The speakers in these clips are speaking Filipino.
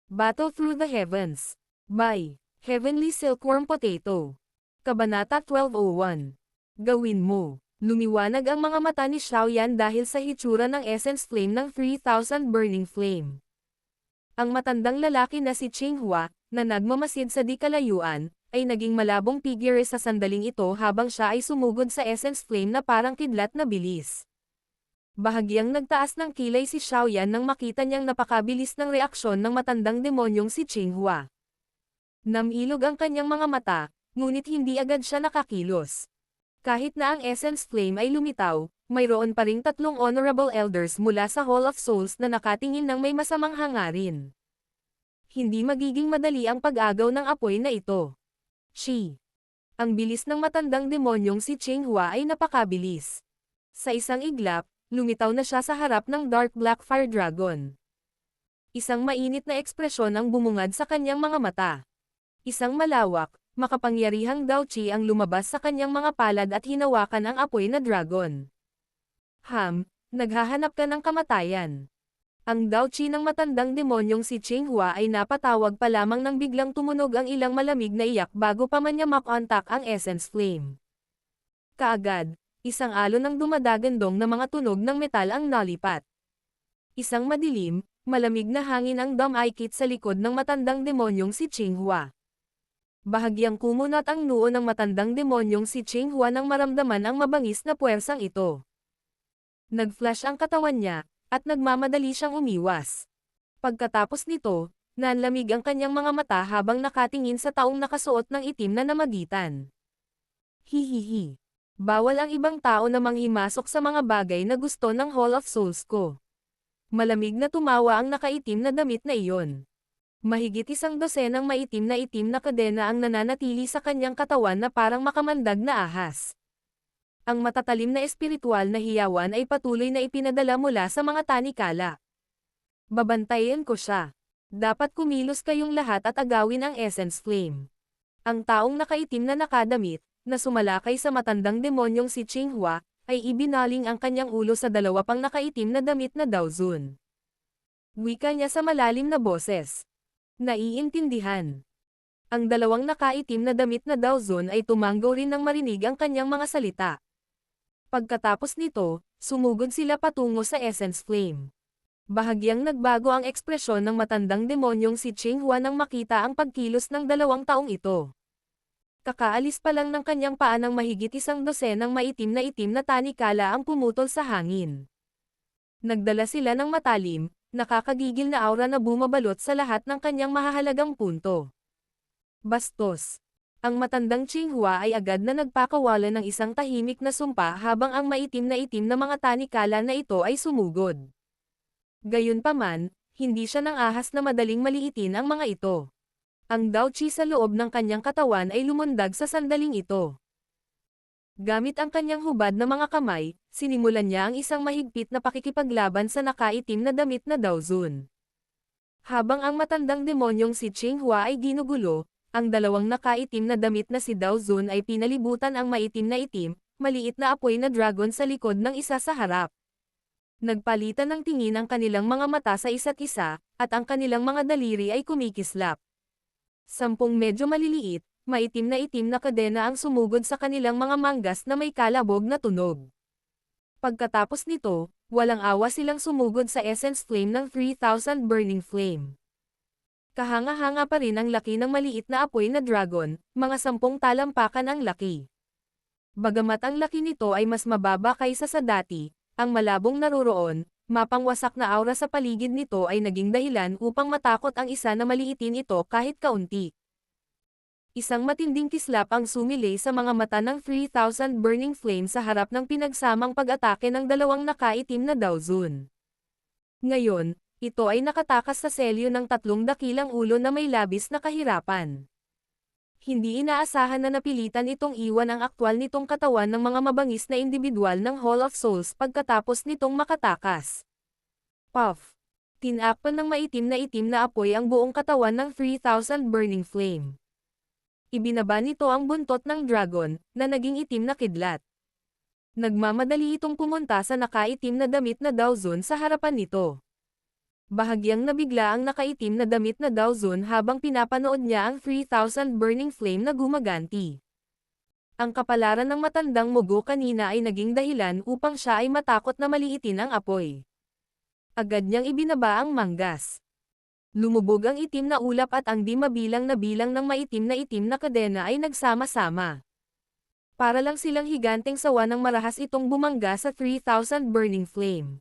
Battle Through the Heavens. By Heavenly Silkworm Potato. Kabanata 12:01. Gawin mo. Lumiwanag ang mga mata ni Xiaoyan dahil sa hitsura ng essence flame ng 3,000 burning flame. Ang matandang lalaki na si Qinghua, na nagmamasid sa di kalayuan, ay naging malabong figure sa sandaling ito habang siya ay sumugod sa essence flame na parang kidlat na bilis. Bahagyang nagtaas ng kilay si Xiaoyan nang makita niyang napakabilis ng reaksyon ng matandang demonyong si Qinghua. Namilog ang kanyang mga mata, ngunit hindi agad siya nakakilos. Kahit na ang essence flame ay lumitaw, mayroon pa ring 3 honorable elders mula sa Hall of Souls na nakatingin ng may masamang hangarin. Hindi magiging madali ang pag-agaw ng apoy na ito. Shi. Ang bilis ng matandang demonyong si Qinghua ay napakabilis. Sa isang iglap, lumitaw na siya sa harap ng Dark Black Fire Dragon. Isang mainit na ekspresyon ang bumungad sa kanyang mga mata. Isang malawak, makapangyarihang Daochi ang lumabas sa kanyang mga palad at hinawakan ang apoy na dragon. Naghahanap ka ng kamatayan. Ang Daochi ng matandang demonyong si Qinghua ay napatawag pa lamang nang biglang tumunog ang ilang malamig na iyak bago pa man niya makontak ang essence flame. Kaagad, isang alon ng dumadagandong na mga tunog ng metal ang nalipat. Isang madilim, malamig na hangin ang dumaikit sa likod ng matandang demonyong si Qinghua. Bahagyang kumunot ang noo ng matandang demonyong si Qinghua nang maramdaman ang mabangis na puwersang ito. Nag-flash ang katawan niya, at nagmamadali siyang umiwas. Pagkatapos nito, nanlamig ang kanyang mga mata habang nakatingin sa taong nakasuot ng itim na namagitan. Hihihi. Bawal ang ibang tao na manghimasok sa mga bagay na gusto ng Hall of Souls ko. Malamig na tumawa ang nakaitim na damit na iyon. Mahigit 100 ng maitim na kadena ang nananatili sa kanyang katawan na parang makamandag na ahas. Ang matatalim na espiritual na hiyawan ay patuloy na ipinadala mula sa mga tanikala. Babantayan ko siya. Dapat kumilos kayong lahat at agawin ang essence flame. Ang taong nakaitim na nakadamit, na sumalakay sa matandang demonyong si Qinghua, ay ibinaling ang kanyang ulo sa 2 pang nakaitim na damit na Daozun. Wika niya sa malalim na boses. Naiintindihan. Ang 2 nakaitim na damit na Daozun ay tumanggo rin nang marinig ang kanyang mga salita. Pagkatapos nito, sumugod sila patungo sa essence flame. Bahagyang nagbago ang ekspresyon ng matandang demonyong si Qinghua nang makita ang pagkilos ng 2 taong ito. Kakaalis pa lang ng kanyang paa ng mahigit 100 ng maitim na tanikala ang pumutol sa hangin. Nagdala sila ng matalim, nakakagigil na aura na bumabalot sa lahat ng kanyang mahahalagang punto. Bastos. Ang matandang Qinghua ay agad na nagpakawala ng isang tahimik na sumpa habang ang maitim na mga tanikala na ito ay sumugod. Gayunpaman, hindi siya nang ahas na madaling maliitin ang mga ito. Ang Daochi sa loob ng kanyang katawan ay lumundag sa sandaling ito. Gamit ang kanyang hubad na mga kamay, sinimulan niya ang isang mahigpit na pakikipaglaban sa nakaitim na damit na Daozun. Habang ang matandang demonyong si Qinghua ay ginugulo, ang 2 nakaitim na damit na si Daozun ay pinalibutan ang maitim na itim, maliit na apoy na dragon sa likod ng isa sa harap. Nagpalitan ng tingin ang kanilang mga mata sa isa't isa, at ang kanilang mga daliri ay kumikislap. 10 medyo maliliit, maitim na kadena ang sumugod sa kanilang mga manggas na may kalabog na tunog. Pagkatapos nito, walang awa silang sumugod sa essence flame ng 3,000 burning flame. Kahanga-hanga pa rin ang laki ng maliit na apoy na dragon, mga 10 talampakan ang laki. Bagamat ang laki nito ay mas mababa kaysa sa dati, ang malabong naroroon, mapangwasak na aura sa paligid nito ay naging dahilan upang matakot ang isa na maliitin ito kahit kaunti. Isang matinding kislap ang sumilay sa mga mata ng 3,000 burning flame sa harap ng pinagsamang pag-atake ng 2 nakaitim na Daozun. Ngayon, ito ay nakatakas sa selyo ng 3 dakilang ulo na may labis na kahirapan. Hindi inaasahan na napilitan itong iwan ang aktwal nitong katawan ng mga mabangis na individual ng Hall of Souls pagkatapos nitong makatakas. Puff! Tinakpan ng maitim na apoy ang buong katawan ng 3,000 burning flame. Ibinaba nito ang buntot ng dragon, na naging itim na kidlat. Nagmamadali itong pumunta sa nakaitim na damit na Daozun sa harapan nito. Bahagyang nabigla ang nakaitim na damit na Daozun habang pinapanood niya ang 3,000 burning flame na gumaganti. Ang kapalaran ng matandang mugo kanina ay naging dahilan upang siya ay matakot na maliitin ang apoy. Agad niyang ibinaba ang manggas. Lumubog ang itim na ulap at ang di mabilang na bilang ng maitim na itim na kadena ay nagsama-sama. Para lang silang higanteng sawa ng marahas itong bumangga sa 3,000 burning flame.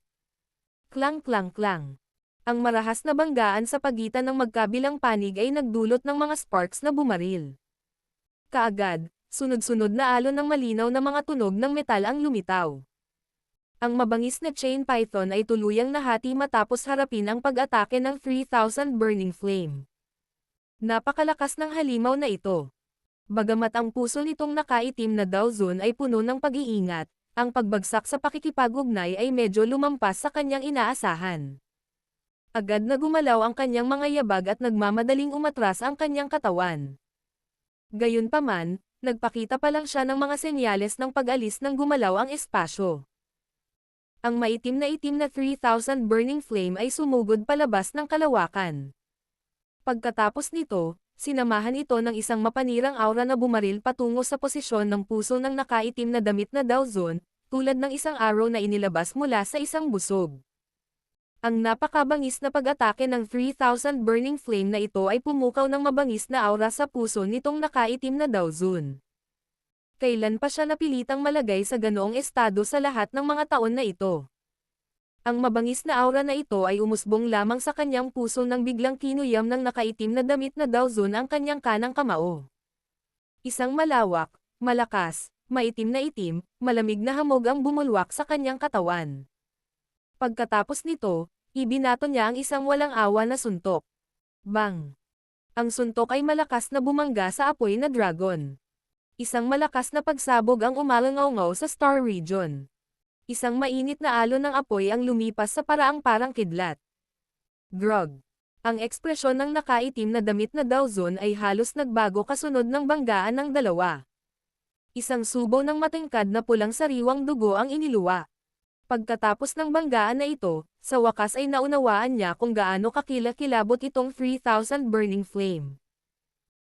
Klang klang klang. Ang marahas na banggaan sa pagitan ng magkabilang panig ay nagdulot ng mga sparks na bumaril. Kaagad, sunod-sunod na alon ng malinaw na mga tunog ng metal ang lumitaw. Ang mabangis na chain python ay tuluyang nahati matapos harapin ang pag-atake ng 3,000 burning flame. Napakalakas ng halimaw na ito. Bagamat ang puso nitong nakaitim na Daozun ay puno ng pag-iingat, ang pagbagsak sa pakikipag-ugnay ay medyo lumampas sa kanyang inaasahan. Agad na gumalaw ang kanyang mga yabag at nagmamadaling umatras ang kanyang katawan. Gayunpaman, nagpakita pa lang siya ng mga senyales ng pag-alis nang gumalaw ang espasyo. Ang maitim na 3,000 burning flame ay sumugod palabas ng kalawakan. Pagkatapos nito, sinamahan ito ng isang mapanirang aura na bumaril patungo sa posisyon ng puso ng nakaitim na damit na Daozun, tulad ng isang arrow na inilabas mula sa isang busog. Ang napakabangis na pag-atake ng 3,000 burning flame na ito ay pumukaw ng mabangis na aura sa puso nitong nakaitim na Daozun. Kailan pa siya napilitang malagay sa ganoong estado sa lahat ng mga taon na ito? Ang mabangis na aura na ito ay umusbong lamang sa kanyang puso nang biglang kinuyam ng nakaitim na damit na Daozun ang kanyang kanang kamao. Isang malawak, malakas, maitim na itim, malamig na hamog ang bumulwak sa kanyang katawan. Pagkatapos nito, ibinato niya ang isang walang awa na suntok. Bang! Ang suntok ay malakas na bumangga sa apoy na dragon. Isang malakas na pagsabog ang umalangaw-ngaw sa Star Region. Isang mainit na alon ng apoy ang lumipas sa paraang parang kidlat. Grog! Ang ekspresyon ng nakaitim na damit na Daozun ay halos nagbago kasunod ng banggaan ng dalawa. Isang subo ng matingkad na pulang sariwang dugo ang iniluwa. Pagkatapos ng banggaan na ito, sa wakas ay naunawaan niya kung gaano kakilakilabot itong 3,000 burning flame.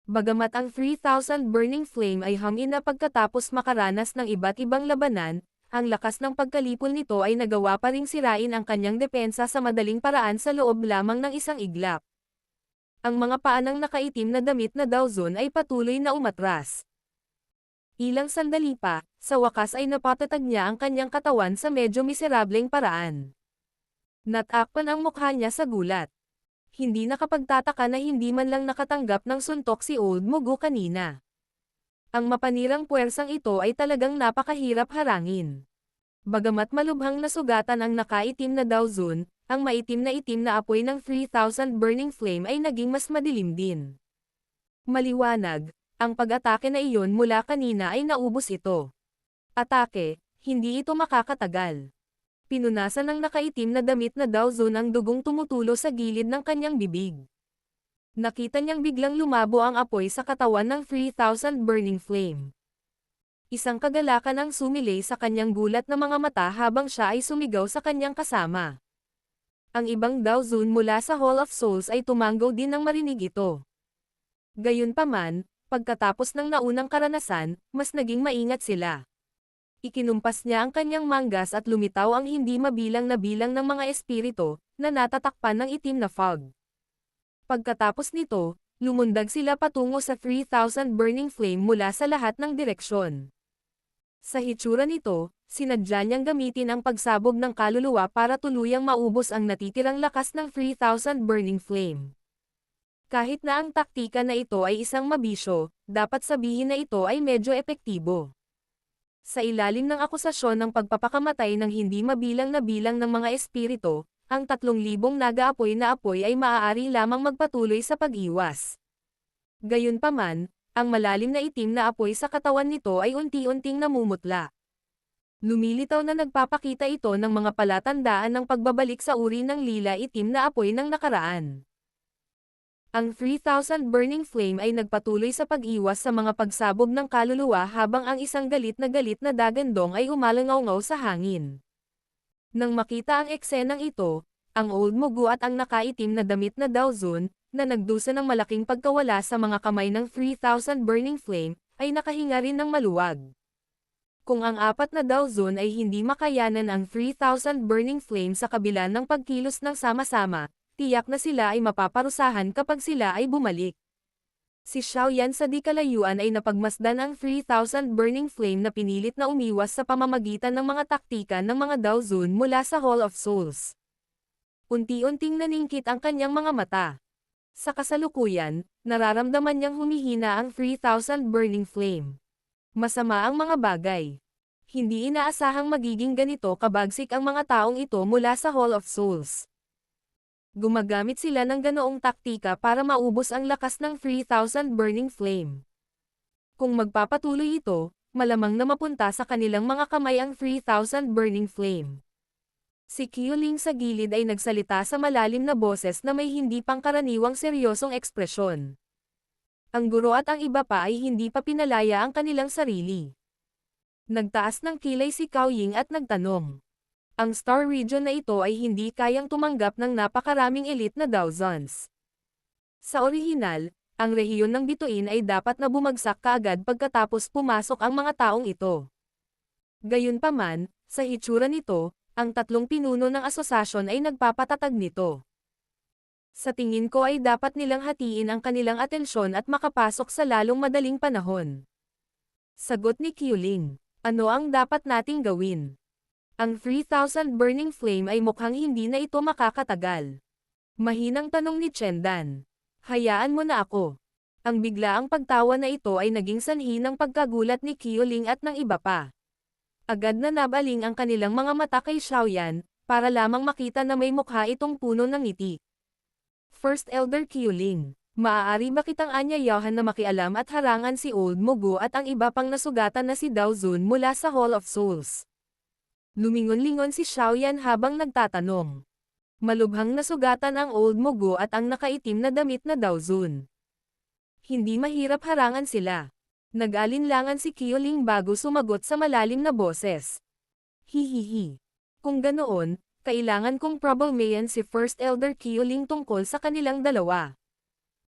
Bagamat ang 3,000 burning flame ay hamin na pagkatapos makaranas ng iba't ibang labanan, ang lakas ng pagkalipol nito ay nagawa pa ring sirain ang kanyang depensa sa madaling paraan sa loob lamang ng isang iglap. Ang mga paanang nakaitim na damit na Daozun ay patuloy na umatras. Ilang sandali pa, sa wakas ay napatatag niya ang kanyang katawan sa medyo miserableng paraan. Natakpan ang mukha niya sa gulat. Hindi nakapagtataka na hindi man lang nakatanggap ng suntok si Old Mugo kanina. Ang mapanirang puwersang ito ay talagang napakahirap harangin. Bagamat malubhang nasugatan ang nakaitim na Daozun, ang maitim na apoy ng 3,000 burning flame ay naging mas madilim din. Maliwanag, ang pag-atake na iyon mula kanina ay naubos ito. Atake, hindi ito makakatagal. Pinunasan ng nakaitim na damit na Daozun ang dugong tumutulo sa gilid ng kanyang bibig. Nakita niyang biglang lumabo ang apoy sa katawan ng 3,000 burning flame. Isang kagalakan ang sumilay sa kanyang gulat na mga mata habang siya ay sumigaw sa kanyang kasama. Ang ibang Daozun mula sa Hall of Souls ay tumanggaw din nang marinig ito. Gayunpaman, pagkatapos ng naunang karanasan, mas naging maingat sila. Ikinumpas niya ang kanyang manggas at lumitaw ang hindi mabilang na bilang ng mga espiritu, na natatakpan ng itim na fog. Pagkatapos nito, lumundag sila patungo sa 3,000 burning flame mula sa lahat ng direksyon. Sa hitsura nito, sinadya niyang gamitin ang pagsabog ng kaluluwa para tuluyang maubos ang natitirang lakas ng 3,000 burning flame. Kahit na ang taktika na ito ay isang mabisyo, dapat sabihin na ito ay medyo epektibo. Sa ilalim ng akusasyon ng pagpapakamatay ng hindi mabilang na bilang ng mga espiritu, ang 3,000 nag-aapoy na apoy ay maaari lamang magpatuloy sa pag-iwas. Gayunpaman, ang malalim na itim na apoy sa katawan nito ay unti-unting namumutla. Lumilitaw na nagpapakita ito ng mga palatandaan ng pagbabalik sa uri ng lila itim na apoy ng nakaraan. Ang 3,000 burning flame ay nagpatuloy sa pag-iwas sa mga pagsabog ng kaluluwa habang ang isang galit na dagandong ay umalangaw-ngaw sa hangin. Nang makita ang eksenang ito, ang Old Mugu at ang nakaitim na damit na Daozun, na nagdusa ng malaking pagkawala sa mga kamay ng 3,000 Burning Flame, ay nakahinga rin ng maluwag. Kung ang apat na Daozun ay hindi makayanan ang 3,000 Burning Flame sa kabila ng pagkilos ng sama-sama, tiyak na sila ay mapaparusahan kapag sila ay bumalik. Si Xiaoyan sa di kalayuan ay napagmasdan ang 3,000 Burning Flame na pinilit na umiwas sa pamamagitan ng mga taktika ng mga Daozun mula sa Hall of Souls. Unti-unting naningkit ang kanyang mga mata. Sa kasalukuyan, nararamdaman niyang humihina ang 3,000 Burning Flame. Masama ang mga bagay. Hindi inaasahang magiging ganito kabagsik ang mga taong ito mula sa Hall of Souls. Gumagamit sila ng ganoong taktika para maubos ang lakas ng 3,000 Burning Flame. Kung magpapatuloy ito, malamang na mapunta sa kanilang mga kamay ang 3,000 Burning Flame. Si Qiuling sa gilid ay nagsalita sa malalim na boses na may hindi pangkaraniwang seryosong ekspresyon. Ang guro at ang iba pa ay hindi pa pinalaya ang kanilang sarili. Nagtaas ng kilay si Cao Ying at nagtanong. Ang Star Region na ito ay hindi kayang tumanggap ng napakaraming elite na Daozons. Sa orihinal, ang rehiyon ng bituin ay dapat na bumagsak kaagad pagkatapos pumasok ang mga taong ito. Gayunpaman, sa hitsura nito, ang tatlong pinuno ng asosasyon ay nagpapatatag nito. Sa tingin ko ay dapat nilang hatiin ang kanilang atensyon at makapasok sa lalong madaling panahon. Sagot ni Qiuling, ano ang dapat nating gawin? Ang 3,000 Burning Flame ay mukhang hindi na ito makakatagal. Mahinang tanong ni Chendan. Hayaan mo na ako. Ang biglaang pagtawa na ito ay naging sanhi ng pagkagulat ni Qiuling at ng iba pa. Agad na nabaling ang kanilang mga mata kay Xiaoyan, para lamang makita na may mukha itong puno ng ngiti. First Elder Qiuling, maaari ba kitang anyayahan na makialam at harangan si Old Mugu at ang iba pang nasugatan na si Daozun mula sa Hall of Souls? Lumingon-lingon si Xiaoyan habang nagtatanong. Malubhang nasugatan ang Old Mugu at ang nakaitim na damit na Daozun. Hindi mahirap harangan sila. Nag-alinlangan si Qiuling bago sumagot sa malalim na boses. Hihihi. Kung ganoon, kailangan kong problemayan si First Elder Qiuling tungkol sa kanilang dalawa.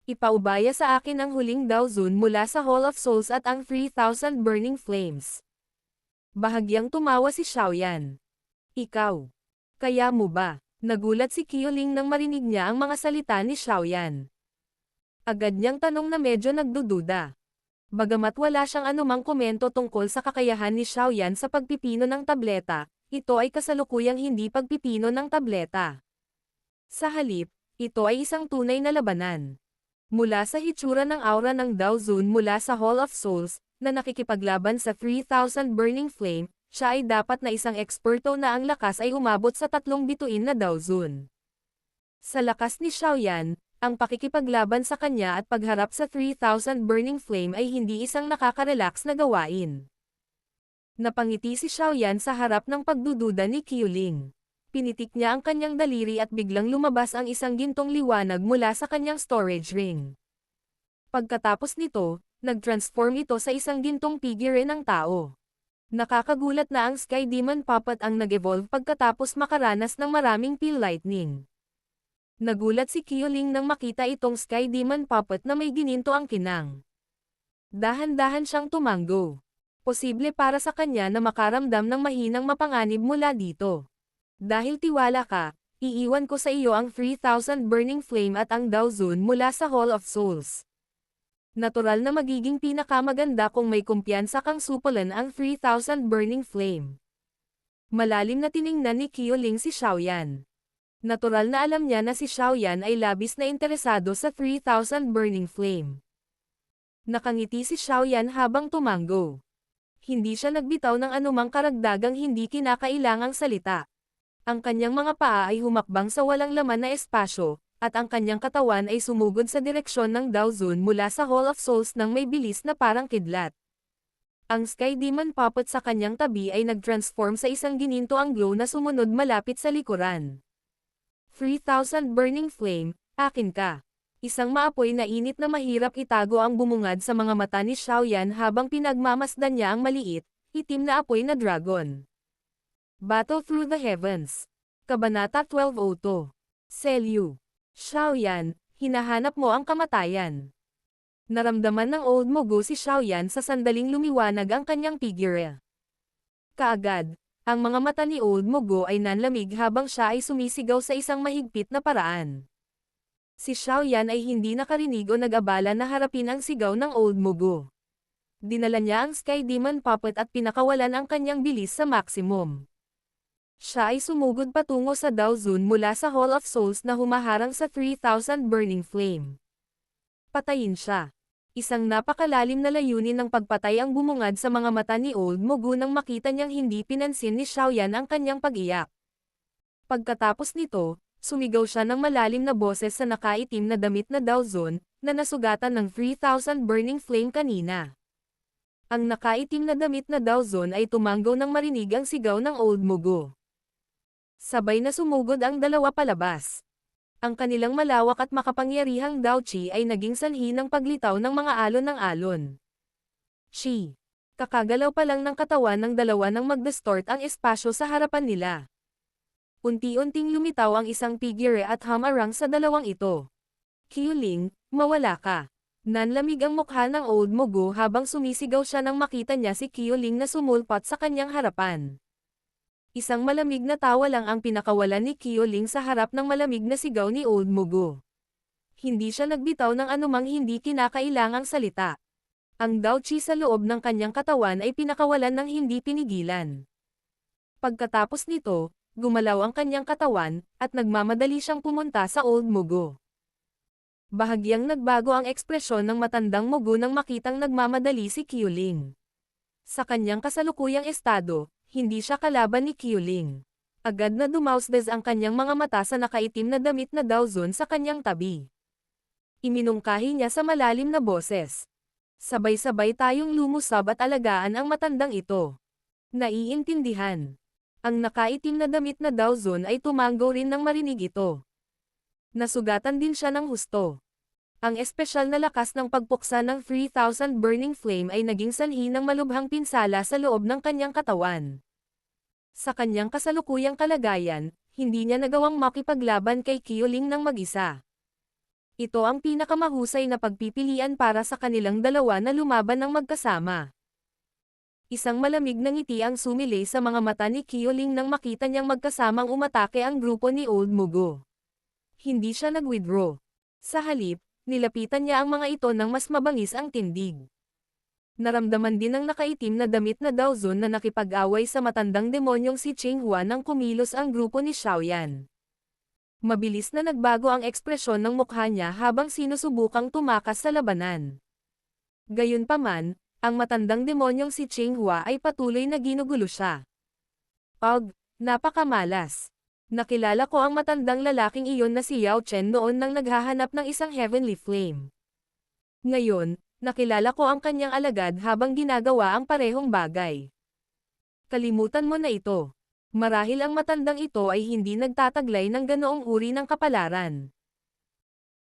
Ipaubaya sa akin ang huling Daozun mula sa Hall of Souls at ang 3,000 Burning Flames. Bahagyang tumawa si Xiaoyan. Ikaw. Kaya mo ba? Nagulat si Qiuling nang marinig niya ang mga salita ni Xiaoyan. Agad niyang tanong na medyo nagdududa. Bagamat wala siyang anumang komento tungkol sa kakayahan ni Xiaoyan sa pagpipino ng tableta, ito ay kasalukuyang hindi pagpipino ng tableta. Sa halip, ito ay isang tunay na labanan. Mula sa hitsura ng aura ng Daozun mula sa Hall of Souls, na nakikipaglaban sa 3,000 Burning Flame, siya ay dapat na isang eksperto na ang lakas ay umabot sa 3 bituin na Daozun. Sa lakas ni Xiaoyan, ang pakikipaglaban sa kanya at pagharap sa 3,000 Burning Flame ay hindi isang nakaka-relax na gawain. Napangiti si Xiaoyan sa harap ng pagdududa ni Qiuling. Pinitik niya ang kanyang daliri at biglang lumabas ang isang gintong liwanag mula sa kanyang storage ring. Pagkatapos nito, nag-transform ito sa isang gintong figure ng tao. Nakakagulat na ang Sky Demon Puppet ang nag-evolve pagkatapos makaranas ng maraming peel lightning. Nagulat si Qiuling nang makita itong Sky Demon Puppet na may gininto ang kinang. Dahan-dahan siyang tumanggo. Posible para sa kanya na makaramdam ng mahinang mapanganib mula dito. Dahil tiwala ka, iiwan ko sa iyo ang 3,000 Burning Flame at ang Daozun mula sa Hall of Souls. Natural na magiging pinakamaganda kung may kumpiyansa kang supulan ang 3,000 Burning Flame. Malalim na tiningnan ni Qiuling si Xiaoyan. Natural na alam niya na si Xiaoyan ay labis na interesado sa 3,000 Burning Flame. Nakangiti si Xiaoyan habang tumanggo. Hindi siya nagbitaw ng anumang karagdagang hindi kinakailangang salita. Ang kanyang mga paa ay humakbang sa walang laman na espasyo, at ang kanyang katawan ay sumugod sa direksyon ng Daozun mula sa Hall of Souls nang may bilis na parang kidlat. Ang Sky Demon Puppet sa kanyang tabi ay nag-transform sa isang gininto ang glow na sumunod malapit sa likuran. 3,000 Burning Flame, akin ka. Isang maapoy na init na mahirap itago ang bumungad sa mga mata ni Xiaoyan habang pinagmamasdan niya ang maliit, itim na apoy na dragon. Battle through the heavens. Kabanata 12:02. Selyu. Xiaoyan, hinahanap mo ang kamatayan. Naramdaman ng Old Mugu si Xiaoyan sa sandaling lumiwanag ang kanyang figure. Kaagad, ang mga mata ni Old Mugu ay nanlamig habang siya ay sumisigaw sa isang mahigpit na paraan. Si Xiaoyan ay hindi nakarinig o nag-abala na harapin ang sigaw ng Old Mugu. Dinala niya ang Sky Demon Puppet at pinakawalan ang kanyang bilis sa maximum. Siya ay sumugod patungo sa Dao Zun mula sa Hall of Souls na humaharang sa 3,000 burning flame. Patayin siya. Isang napakalalim na layunin ng pagpatay ang bumungad sa mga mata ni Old Mugu nang makita niyang hindi pinansin ni Xiaoyan ang kanyang pag-iyak. Pagkatapos nito, sumigaw siya ng malalim na boses sa nakaitim na damit na Dao Zun, na nasugatan ng 3,000 burning flame kanina. Ang nakaitim na damit na Dao Zun ay tumanggaw nang marinig ang sigaw ng Old Mugu. Sabay na sumugod ang dalawa palabas. Ang kanilang malawak at makapangyarihang Dao Qi ay naging sanhi ng paglitaw ng mga alon ng alon. Qi. Kakagalaw pa lang ng katawan ng dalawa nang mag-distort ang espasyo sa harapan nila. Unti-unting lumitaw ang isang figure at humarang sa dalawang ito. Qiuling, mawala ka. Nanlamig ang mukha ng Old Mugu habang sumisigaw siya nang makita niya si Qiuling na sumulpot sa kanyang harapan. Isang malamig na tawa lang ang pinakawalan ni Qiuling sa harap ng malamig na sigaw ni Old Mugu. Hindi siya nagbitaw ng anumang hindi kinakailangang salita. Ang Dao Qi sa loob ng kanyang katawan ay pinakawalan ng hindi pinigilan. Pagkatapos nito, gumalaw ang kanyang katawan, at nagmamadali siyang pumunta sa Old Mugu. Bahagyang nagbago ang ekspresyon ng matandang Mugu nang makitang nagmamadali si Qiuling. Sa kanyang kasalukuyang estado, hindi siya kalaban ni Qiuling. Agad na dumausdes ang kanyang mga mata sa nakaitim na damit na Dao Zun sa kanyang tabi. Iminungkahi niya sa malalim na boses. Sabay-sabay tayong lumusab at alagaan ang matandang ito. Naiintindihan. Ang nakaitim na damit na Dao Zun ay tumanggaw rin nang marinig ito. Nasugatan din siya ng husto. Ang espesyal na lakas ng pagpuksa ng 3,000 burning flame ay naging sanhi ng malubhang pinsala sa loob ng kanyang katawan. Sa kanyang kasalukuyang kalagayan, hindi niya nagawang makipaglaban kay Qiuling ng mag-isa. Ito ang pinakamahusay na pagpipilian para sa kanilang dalawa na lumaban ng magkasama. Isang malamig na ngiti ang sumilay sa mga mata ni Qiuling nang makita niyang magkasamang umatake ang grupo ni Old Mugu. Hindi siya nag-withdraw. Sa halip, nilapitan niya ang mga ito nang mas mabangis ang tindig. Naramdaman din ng nakaitim na damit na Dao Zun na nakipag-away sa matandang demonyong si Qinghua nang kumilos ang grupo ni Xiaoyan. Mabilis na nagbago ang ekspresyon ng mukha niya habang sinusubukang tumakas sa labanan. Gayunpaman, ang matandang demonyong si Qinghua ay patuloy na ginugulo siya. Napakamalas. Nakilala ko ang matandang lalaking iyon na si Yao Chen noon nang naghahanap ng isang heavenly flame. Ngayon, nakilala ko ang kanyang alagad habang ginagawa ang parehong bagay. Kalimutan mo na ito. Marahil ang matandang ito ay hindi nagtataglay ng ganoong uri ng kapalaran.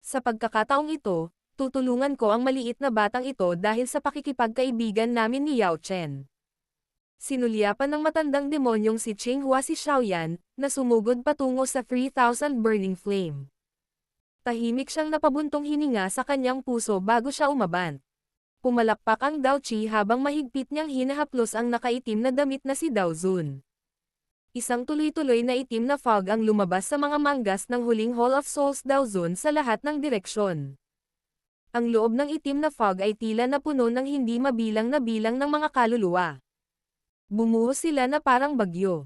Sa pagkakataong ito, tutulungan ko ang maliit na batang ito dahil sa pakikipagkaibigan namin ni Yao Chen. Sinulyapan ng matandang demonyong si Qinghua si Xiaoyan, na sumugod patungo sa 3,000 burning flame. Tahimik siyang napabuntong hininga sa kanyang puso bago siya umabant. Pumalakpak ang Dao Qi habang mahigpit niyang hinahaplos ang nakaitim na damit na si Dao Zun. Isang tuloy-tuloy na itim na fog ang lumabas sa mga manggas ng huling Hall of Souls Dao Zun sa lahat ng direksyon. Ang loob ng itim na fog ay tila na puno ng hindi mabilang na bilang ng mga kaluluwa. Bumuhos sila na parang bagyo.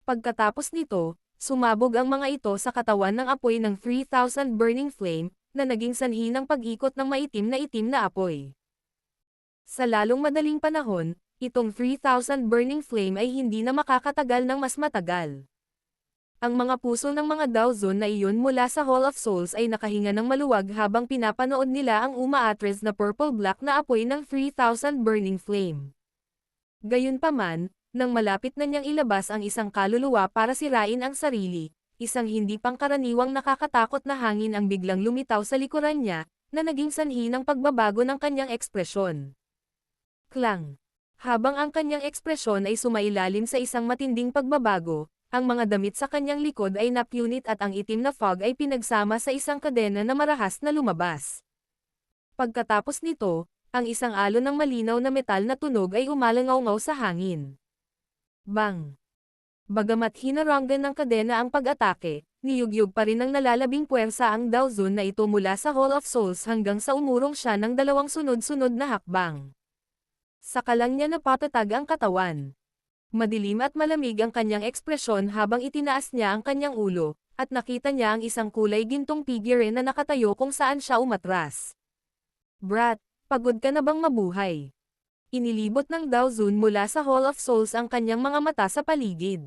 Pagkatapos nito, sumabog ang mga ito sa katawan ng apoy ng 3,000 burning flame, na naging sanhi ng pag-ikot ng maitim na apoy. Sa lalong madaling panahon, itong 3,000 burning flame ay hindi na makakatagal ng mas matagal. Ang mga puso ng mga Dao Zun na iyon mula sa Hall of Souls ay nakahinga ng maluwag habang pinapanood nila ang umaatres na purple-black na apoy ng 3,000 burning flame. Gayunpaman, nang malapit na niyang ilabas ang isang kaluluwa para sirain ang sarili, isang hindi pangkaraniwang nakakatakot na hangin ang biglang lumitaw sa likuran niya, na naging sanhi ng pagbabago ng kanyang ekspresyon. Klang. Habang ang kanyang ekspresyon ay sumailalim sa isang matinding pagbabago, Ang mga damit sa kanyang likod ay napunit at ang itim na fog ay pinagsama sa isang kadena na marahas na lumabas. Pagkatapos nito, ang isang alon ng malinaw na metal na tunog ay umalangaw-ngaw sa hangin. Bang! Bagamat hinaranggan ng kadena ang pag-atake, niyugyug pa rin ng nalalabing puwersa ang Daozun na ito mula sa Hall of Souls hanggang sa umurong siya ng dalawang sunod-sunod na hakbang. Saka lang niya napatatag ang katawan. Madilim at malamig ang kanyang ekspresyon habang itinaas niya ang kanyang ulo, at nakita niya ang isang kulay gintong figure na nakatayo kung saan siya umatras. Brat, pagod ka na bang mabuhay? Inilibot ng Daozun mula sa Hall of Souls ang kanyang mga mata sa paligid.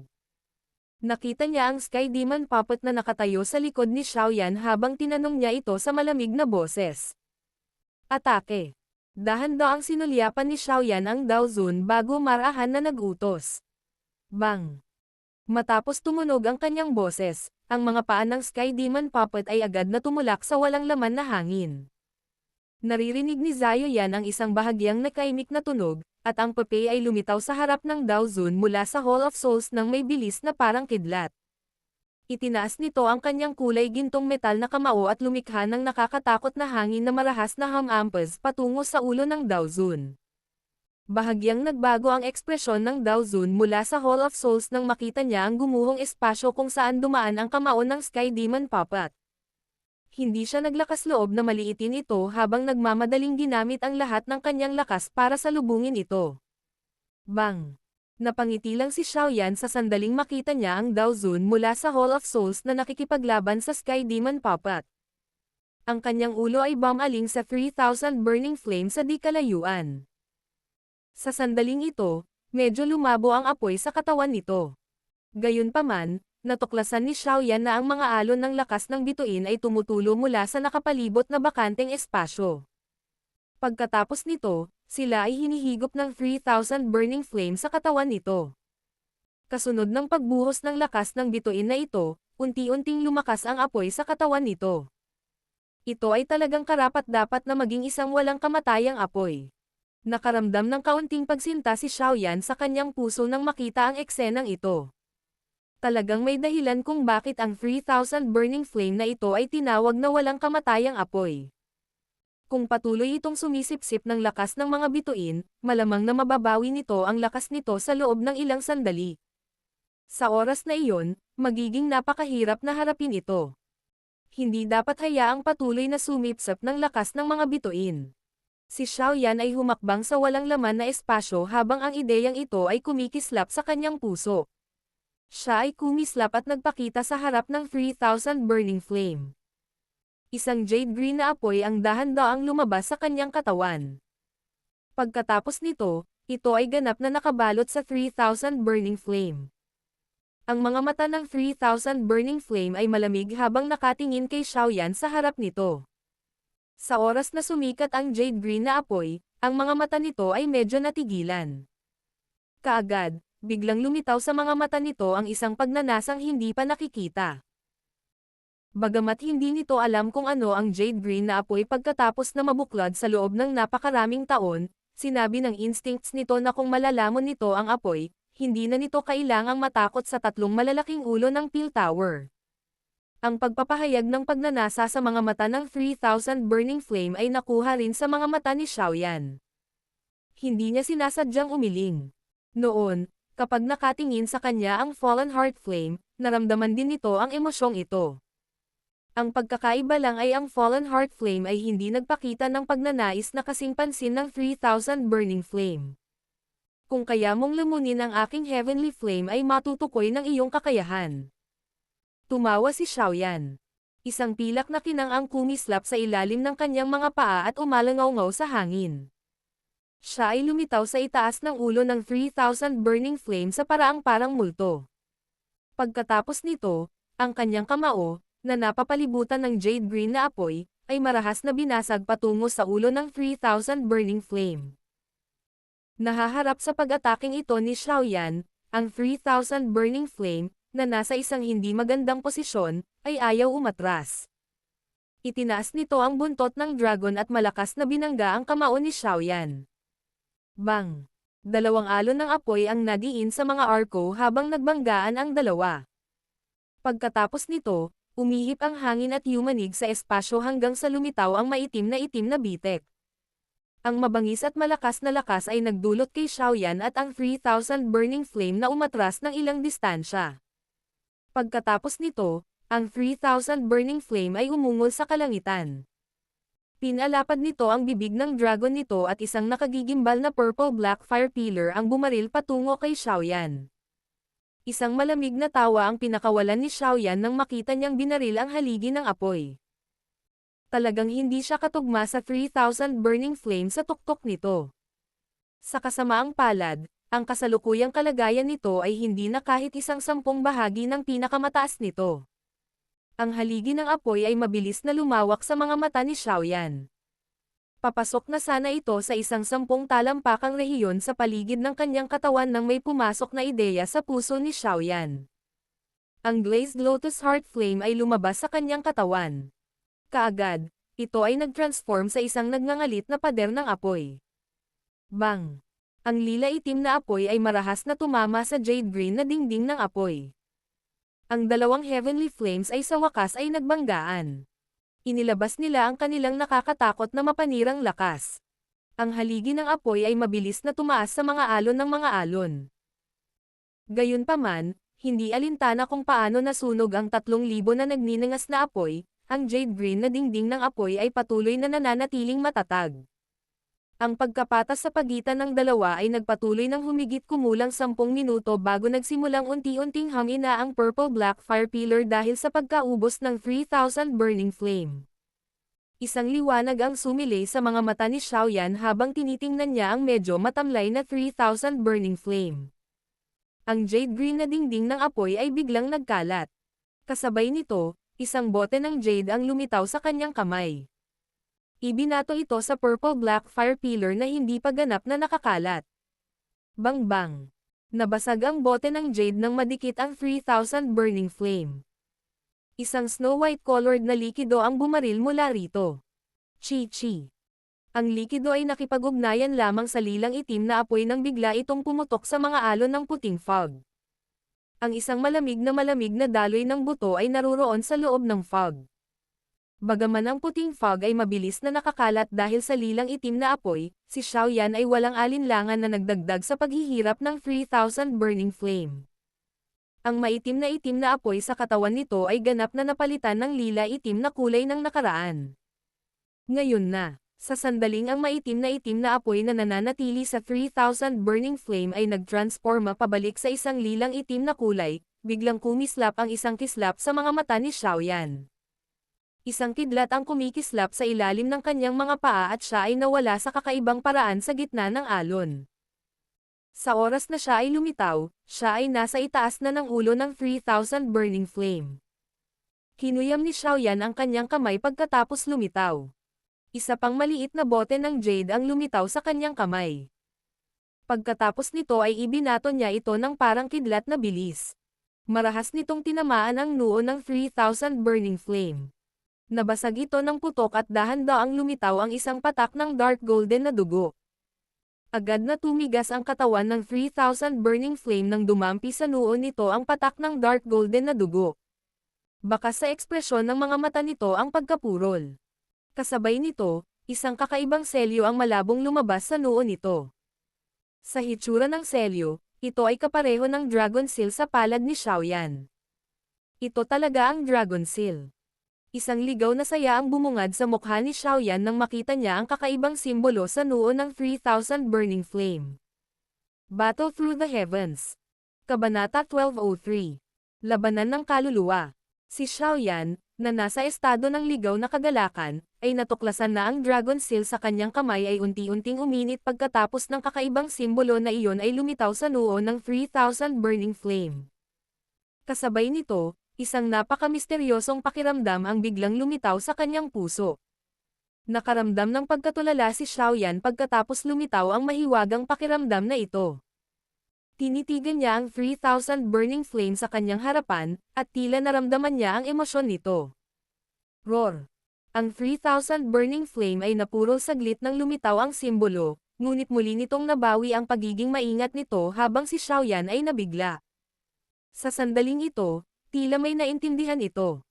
Nakita niya ang Sky Demon Puppet na nakatayo sa likod ni Xiaoyan habang tinanong niya ito sa malamig na boses. Atake. Dahan-daang sinulyapan ni Xiaoyan ang Daozun bago marahan na nagutos. Bang! Matapos tumunog ang kanyang boses, ang mga paa ng Sky Demon Puppet ay agad na tumulak sa walang laman na hangin. Naririnig ni Xiaoyan ang isang bahagyang nakaimik na tunog, at ang puppet ay lumitaw sa harap ng Daozun mula sa Hall of Souls ng may bilis na parang kidlat. Itinaas nito ang kanyang kulay gintong metal na kamao at lumikha ng nakakatakot na hangin na marahas na hamampas patungo sa ulo ng Daozun. Bahagyang nagbago ang ekspresyon ng Daozun mula sa Hall of Souls nang makita niya ang gumuhong espasyo kung saan dumaan ang kamao ng Sky Demon Puppet. Hindi siya naglakas loob na maliitin ito habang nagmamadaling ginamit ang lahat ng kanyang lakas para salubungin ito. Bang! Napangiti lang si Xiaoyan sa sandaling makita niya ang Daozun mula sa Hall of Souls na nakikipaglaban sa Sky Demon Puppet. Ang kanyang ulo ay bumaling sa 3,000 burning flame sa di kalayuan. Sa sandaling ito, medyo lumabo ang apoy sa katawan nito. Gayunpaman, natuklasan ni Xiaoyan na ang mga alon ng lakas ng bituin ay tumutulo mula sa nakapalibot na bakanteng espasyo. Pagkatapos nito, sila ay hinihigop ng 3,000 burning flame sa katawan nito. Kasunod ng pagbuhos ng lakas ng bituin na ito, unti-unting lumakas ang apoy sa katawan nito. Ito ay talagang karapat-dapat na maging isang walang kamatayang apoy. Nakaramdam ng kaunting pagsinta si Xiaoyan sa kanyang puso nang makita ang eksenang ito. Talagang may dahilan kung bakit ang 3,000 burning flame na ito ay tinawag na walang kamatayang apoy. Kung patuloy itong sumisipsip ng lakas ng mga bituin, malamang na mababawi nito ang lakas nito sa loob ng ilang sandali. Sa oras na iyon, magiging napakahirap na harapin ito. Hindi dapat hayaang patuloy na sumipsip ng lakas ng mga bituin. Si Xiaoyan ay humakbang sa walang laman na espasyo habang ang ideyang ito ay kumikislap sa kanyang puso. Siya ay kumislap at nagpakita sa harap ng 3,000 burning flame. Isang jade green na apoy ang dahan-daang lumabas sa kanyang katawan. Pagkatapos nito, ito ay ganap na nakabalot sa 3,000 burning flame. Ang mga mata ng 3,000 burning flame ay malamig habang nakatingin kay Xiaoyan sa harap nito. Sa oras na sumikat ang jade green na apoy, ang mga mata nito ay medyo natigilan. Kaagad, biglang lumitaw sa mga mata nito ang isang pagnanasang hindi pa nakikita. Bagamat hindi nito alam kung ano ang jade green na apoy pagkatapos na mabuklod sa loob ng napakaraming taon, sinabi ng instincts nito na kung malalamon nito ang apoy, hindi na nito kailangang matakot sa tatlong malalaking ulo ng Peel Tower. Ang pagpapahayag ng pagnanasa sa mga mata ng 3,000 burning flame ay nakuha rin sa mga mata ni Xiaoyan. Hindi niya sinasadyang umiling. Noon, kapag nakatingin sa kanya ang Fallen Heart Flame, naramdaman din nito ang emosyong ito. Ang pagkakaiba lang ay ang Fallen Heart Flame ay hindi nagpakita ng pagnanais na kasing pansin ng 3,000 burning flame. Kung kaya mong lumunin ang aking Heavenly Flame ay matutukoy ng iyong kakayahan. Tumawa si Xiaoyan. Isang pilak na kinang ang kumislap sa ilalim ng kanyang mga paa at umalangaw-ngaw sa hangin. Siya ay lumitaw sa itaas ng ulo ng 3,000 burning flame sa paraang parang multo. Pagkatapos nito, ang kanyang kamao, na napapalibutan ng jade green na apoy, ay marahas na binasag patungo sa ulo ng 3,000 burning flame. Nahaharap sa pag-ataking ito ni Xiaoyan, ang 3,000 burning flame, na nasa isang hindi magandang posisyon, ay ayaw umatras. Itinaas nito ang buntot ng dragon at malakas na binangga ang kamao ni Xiaoyan. Bang! Dalawang alon ng apoy ang nadiin sa mga arko habang nagbanggaan ang dalawa. Pagkatapos nito, umihip ang hangin at yumanig sa espasyo hanggang sa lumitaw ang maitim na bitek. Ang mabangis at malakas na lakas ay nagdulot kay Xiaoyan at ang 3,000 burning flame na umatras ng ilang distansya. Pagkatapos nito, ang 3,000 burning flame ay umungol sa kalangitan. Pinalapad nito ang bibig ng dragon nito at isang nakagigimbal na purple-black fire pillar ang bumaril patungo kay Xiaoyan. Isang malamig na tawa ang pinakawalan ni Xiaoyan nang makita niyang binaril ang haligi ng apoy. Talagang hindi siya katugma sa 3,000 burning flame sa tuktok nito. Sa kasamaang palad, ang kasalukuyang kalagayan nito ay hindi na kahit isang 10 bahagi ng pinakamataas nito. Ang haligi ng apoy ay mabilis na lumawak sa mga mata ni Xiaoyan. Papasok na sana ito sa isang 10 talampakang rehiyon sa paligid ng kanyang katawan nang may pumasok na ideya sa puso ni Xiaoyan. Ang Glazed Lotus Heart Flame ay lumabas sa kanyang katawan. Kaagad, ito ay nag-transform sa isang nagngangalit na pader ng apoy. Bang! Ang lila itim na apoy ay marahas na tumama sa jade green na dingding ng apoy. Ang dalawang heavenly flames ay sa wakas ay nagbanggaan. Inilabas nila ang kanilang nakakatakot na mapanirang lakas. Ang haligi ng apoy ay mabilis na tumaas sa mga alon ng mga alon. Gayunpaman, hindi alintana kung paano nasunog ang 3,000 na nagninangas na apoy, ang jade green na dingding ng apoy ay patuloy na nananatiling matatag. Ang pagkapatas sa pagitan ng dalawa ay nagpatuloy ng humigit kumulang 10 minuto bago nagsimulang unti-unting humina ang purple-black fire pillar dahil sa pagkaubos ng 3,000 burning flame. Isang liwanag ang sumilay sa mga mata ni Xiaoyan habang tinitingnan niya ang medyo matamlay na 3,000 burning flame. Ang jade green na dingding ng apoy ay biglang nagkalat. Kasabay nito, isang bote ng jade ang lumitaw sa kanyang kamay. Ibinato ito sa purple-black fire pillar na hindi pa ganap na nakakalat. Bang-bang! Nabasag ang bote ng jade nang madikit ang 3,000 burning flame. Isang snow-white colored na likido ang bumaril mula rito. Chi-chi! Ang likido ay nakipag-ugnayan lamang sa lilang itim na apoy nang bigla itong pumutok sa mga alon ng puting fog. Ang isang malamig na daloy ng buto ay naruroon sa loob ng fog. Bagaman ang puting fog ay mabilis na nakakalat dahil sa lilang itim na apoy, si Xiaoyan ay walang alinlangan na nagdagdag sa paghihirap ng 3,000 burning flame. Ang maitim na apoy sa katawan nito ay ganap na napalitan ng lila itim na kulay ng nakaraan. Ngayon na, sa sandaling ang maitim na apoy na nananatili sa 3,000 burning flame ay nagtransforma pabalik sa isang lilang itim na kulay, biglang kumislap ang isang kislap sa mga mata ni Xiaoyan. Isang kidlat ang kumikislap sa ilalim ng kanyang mga paa at siya ay nawala sa kakaibang paraan sa gitna ng alon. Sa oras na siya ay lumitaw, siya ay nasa itaas na ng ulo ng 3,000 burning flame. Kinuyam ni Xiaoyan ang kanyang kamay pagkatapos lumitaw. Isa pang maliit na bote ng jade ang lumitaw sa kanyang kamay. Pagkatapos nito ay ibinato niya ito ng parang kidlat na bilis. Marahas nitong tinamaan ang noo ng 3,000 burning flame. Nabasag ito ng putok at dahan-daang lumitaw ang isang patak ng dark golden na dugo. Agad na tumigas ang katawan ng 3,000 burning flame nang dumampi sa noo nito ang patak ng dark golden na dugo. Baka sa ekspresyon ng mga mata nito ang pagkapurol. Kasabay nito, isang kakaibang selyo ang malabong lumabas sa noo nito. Sa hitsura ng selyo, ito ay kapareho ng dragon seal sa palad ni Xiaoyan. Ito talaga ang dragon seal. Isang ligaw na saya ang bumungad sa mukha ni Xiaoyan nang makita niya ang kakaibang simbolo sa noo ng 3,000 burning flame. Battle Through the Heavens. Kabanata 1203. Labanan ng kaluluwa. Si Xiaoyan, na nasa estado ng ligaw na kagalakan, ay natuklasan na ang dragon seal sa kanyang kamay ay unti-unting uminit pagkatapos ng kakaibang simbolo na iyon ay lumitaw sa noo ng 3,000 burning flame. Kasabay nito, isang napaka-misteryosong pakiramdam ang biglang lumitaw sa kanyang puso. Nakaramdam ng pagkatulala si Xiaoyan pagkatapos lumitaw ang mahiwagang pakiramdam na ito. Tinitigan niya ang 3,000 burning flame sa kanyang harapan, at tila naramdaman niya ang emosyon nito. Roar! Ang 3,000 burning flame ay napurol saglit nang lumitaw ang simbolo, Ngunit muli nitong nabawi ang pagiging maingat nito habang si Xiaoyan ay nabigla. Sa sandaling ito, tila may naintindihan ito.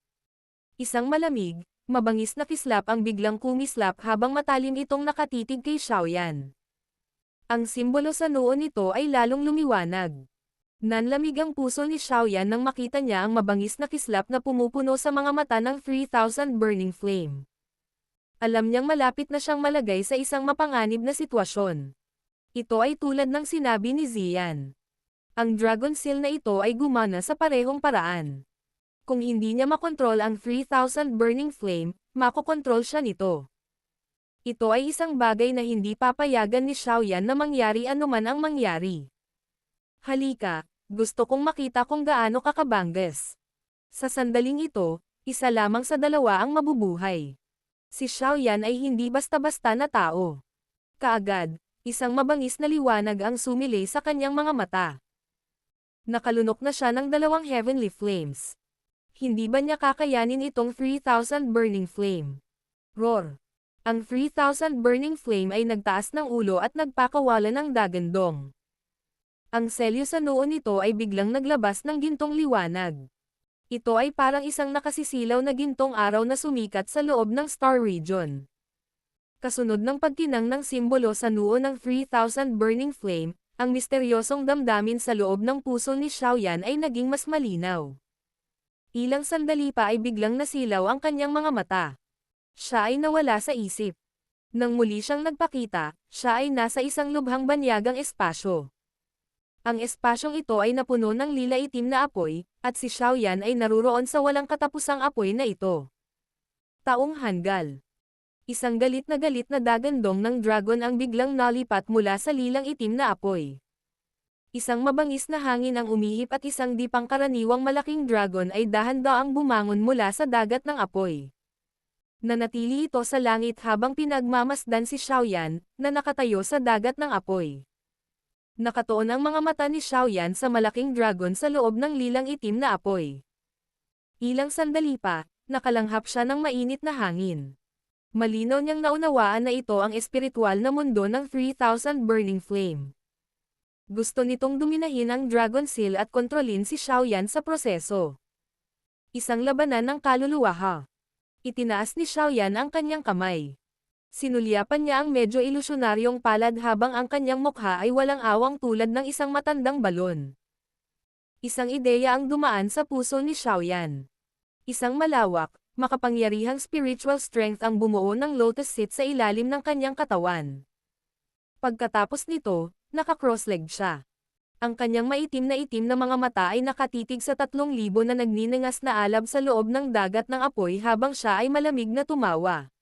Isang malamig, mabangis na kislap ang biglang kumislap habang matalim itong nakatitig kay Xiaoyan. Ang simbolo sa noo nito ay lalong lumiwanag. Nanlamig ang puso ni Xiaoyan nang makita niya ang mabangis na kislap na pumupuno sa mga mata ng 3,000 burning flame. Alam niyang malapit na siyang malagay sa isang mapanganib na sitwasyon. Ito ay tulad ng sinabi ni Ziyan. Ang Dragon Seal na ito ay gumana sa parehong paraan. Kung hindi niya makontrol ang 3,000 burning flame, makokontrol siya nito. Ito ay isang bagay na hindi papayagan ni Xiaoyan na mangyari anuman ang mangyari. Halika, gusto kong makita kung gaano kakabangges. Sa sandaling ito, isa lamang sa dalawa ang mabubuhay. Si Xiaoyan ay hindi basta-basta na tao. Kaagad, isang mabangis na liwanag ang sumilay sa kanyang mga mata. Nakalunok na siya ng 2 heavenly flames. Hindi ba niya kakayanin itong 3,000 burning flame? Roar! Ang 3,000 burning flame ay nagtaas ng ulo at nagpakawala ng dagandong. Ang selyo sa noo nito ay biglang naglabas ng gintong liwanag. Ito ay parang isang nakasisilaw na gintong araw na sumikat sa loob ng Star Region. Kasunod ng pagkinang ng simbolo sa noo ng 3,000 burning flame, ang misteryosong damdamin sa loob ng puso ni Xiaoyan ay naging mas malinaw. Ilang sandali pa ay biglang nasilaw ang kanyang mga mata. Siya ay nawala sa isip. Nang muli siyang nagpakita, siya ay nasa isang lubhang banyagang espasyo. Ang espasyong ito ay napuno ng lila itim na apoy, at si Xiaoyan ay naruroon sa walang katapusang apoy na ito. Taong Hanggal. Isang galit na dagandong ng dragon ang biglang nalipat mula sa lilang itim na apoy. Isang mabangis na hangin ang umihip at isang di pangkaraniwang malaking dragon ay dahan-daang bumangon mula sa dagat ng apoy. Nanatili ito sa langit habang pinagmamasdan si Xiaoyan, na nakatayo sa dagat ng apoy. Nakatuon ang mga mata ni Xiaoyan sa malaking dragon sa loob ng lilang itim na apoy. Ilang sandali pa, nakalanghap siya ng mainit na hangin. Malinaw niyang naunawaan na ito ang espiritual na mundo ng 3,000 burning flame. Gusto nitong duminahin ang Dragon Seal at kontrolin si Xiaoyan sa proseso. Isang labanan ng kaluluwa. Itinaas ni Xiaoyan ang kanyang kamay. Sinulyapan niya ang medyo ilusyonaryong palad habang ang kanyang mukha ay walang awang tulad ng isang matandang balon. Isang ideya ang dumaan sa puso ni Xiaoyan. Isang malawak, makapangyarihang spiritual strength ang bumuo ng lotus seat sa ilalim ng kanyang katawan. Pagkatapos nito, naka-cross-legged siya. Ang kanyang maitim na mga mata ay nakatitig sa 3,000 na nagniningas na alab sa loob ng dagat ng apoy habang siya ay malamig na tumawa.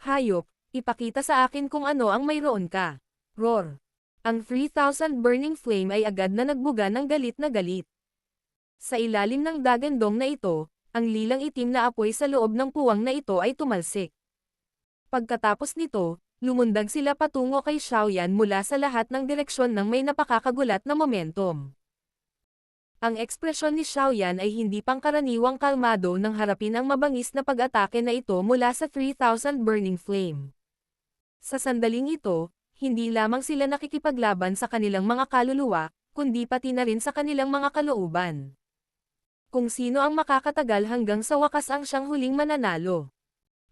Hayop, ipakita sa akin kung ano ang mayroon ka. Roar. Ang 3,000 burning flame ay agad na nagbuga ng galit na galit. Sa ilalim ng dagandong na ito, ang lilang itim na apoy sa loob ng puwang na ito ay tumalsik. Pagkatapos nito, lumundag sila patungo kay Xiaoyan mula sa lahat ng direksyon ng may napakakagulat na momentum. Ang ekspresyon ni Xiaoyan ay hindi pangkaraniwang kalmado nang harapin ang mabangis na pag-atake na ito mula sa 3,000 burning flame. Sa sandaling ito, hindi lamang sila nakikipaglaban sa kanilang mga kaluluwa, kundi pati na rin sa kanilang mga kalooban. Kung sino ang makakatagal hanggang sa wakas ang siyang huling mananalo.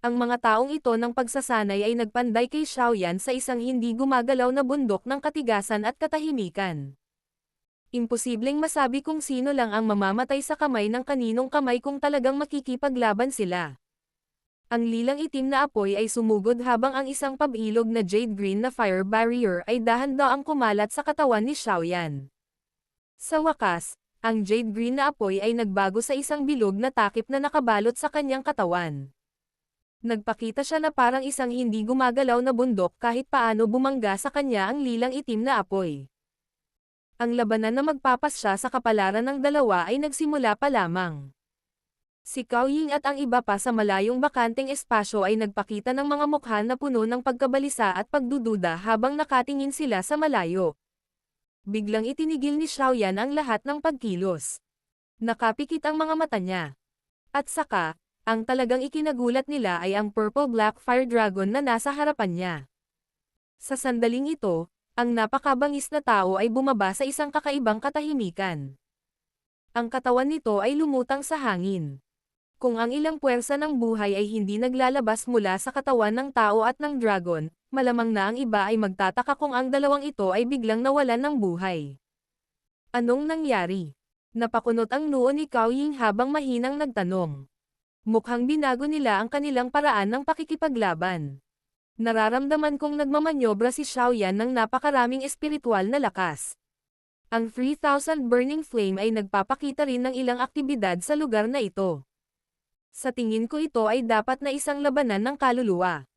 Ang mga taong ito ng pagsasanay ay nagpanday kay Xiaoyan sa isang hindi gumagalaw na bundok ng katigasan at katahimikan. Imposibleng masabi kung sino lang ang mamamatay sa kamay ng kaninong kamay kung talagang makikipaglaban sila. Ang lilang itim na apoy ay sumugod habang ang isang pabilog na jade green na fire barrier ay dahan-daang kumalat sa katawan ni Xiaoyan. Sa wakas, ang jade green na apoy ay nagbago sa isang bilog na takip na nakabalot sa kanyang katawan. Nagpakita siya na parang isang hindi gumagalaw na bundok kahit paano bumangga sa kanya ang lilang itim na apoy. Ang labanan na magpapasya sa kapalaran ng dalawa ay nagsimula pa lamang. Si Cao Ying at ang iba pa sa malayong bakanteng espasyo ay nagpakita ng mga mukha na puno ng pagkabalisa at pagdududa habang nakatingin sila sa malayo. Biglang itinigil ni Xiaoyan ang lahat ng pagkilos. Nakapikit ang mga mata niya. At saka, ang talagang ikinagulat nila ay ang purple-black fire dragon na nasa harapan niya. Sa sandaling ito, ang napakabangis na tao ay bumaba sa isang kakaibang katahimikan. Ang katawan nito ay lumutang sa hangin. Kung ang ilang puwersa ng buhay ay hindi naglalabas mula sa katawan ng tao at ng dragon, malamang na ang iba ay magtataka kung ang dalawang ito ay biglang nawalan ng buhay. Anong nangyari? Napakunot ang noo ni Cao Ying habang mahinang nagtanong. Mukhang binago nila ang kanilang paraan ng pakikipaglaban. Nararamdaman kong nagmamanyobra si Xiaoyan ng napakaraming espiritual na lakas. Ang 3,000 Burning Flame ay nagpapakita rin ng ilang aktibidad sa lugar na ito. Sa tingin ko ito ay dapat na isang labanan ng kaluluwa.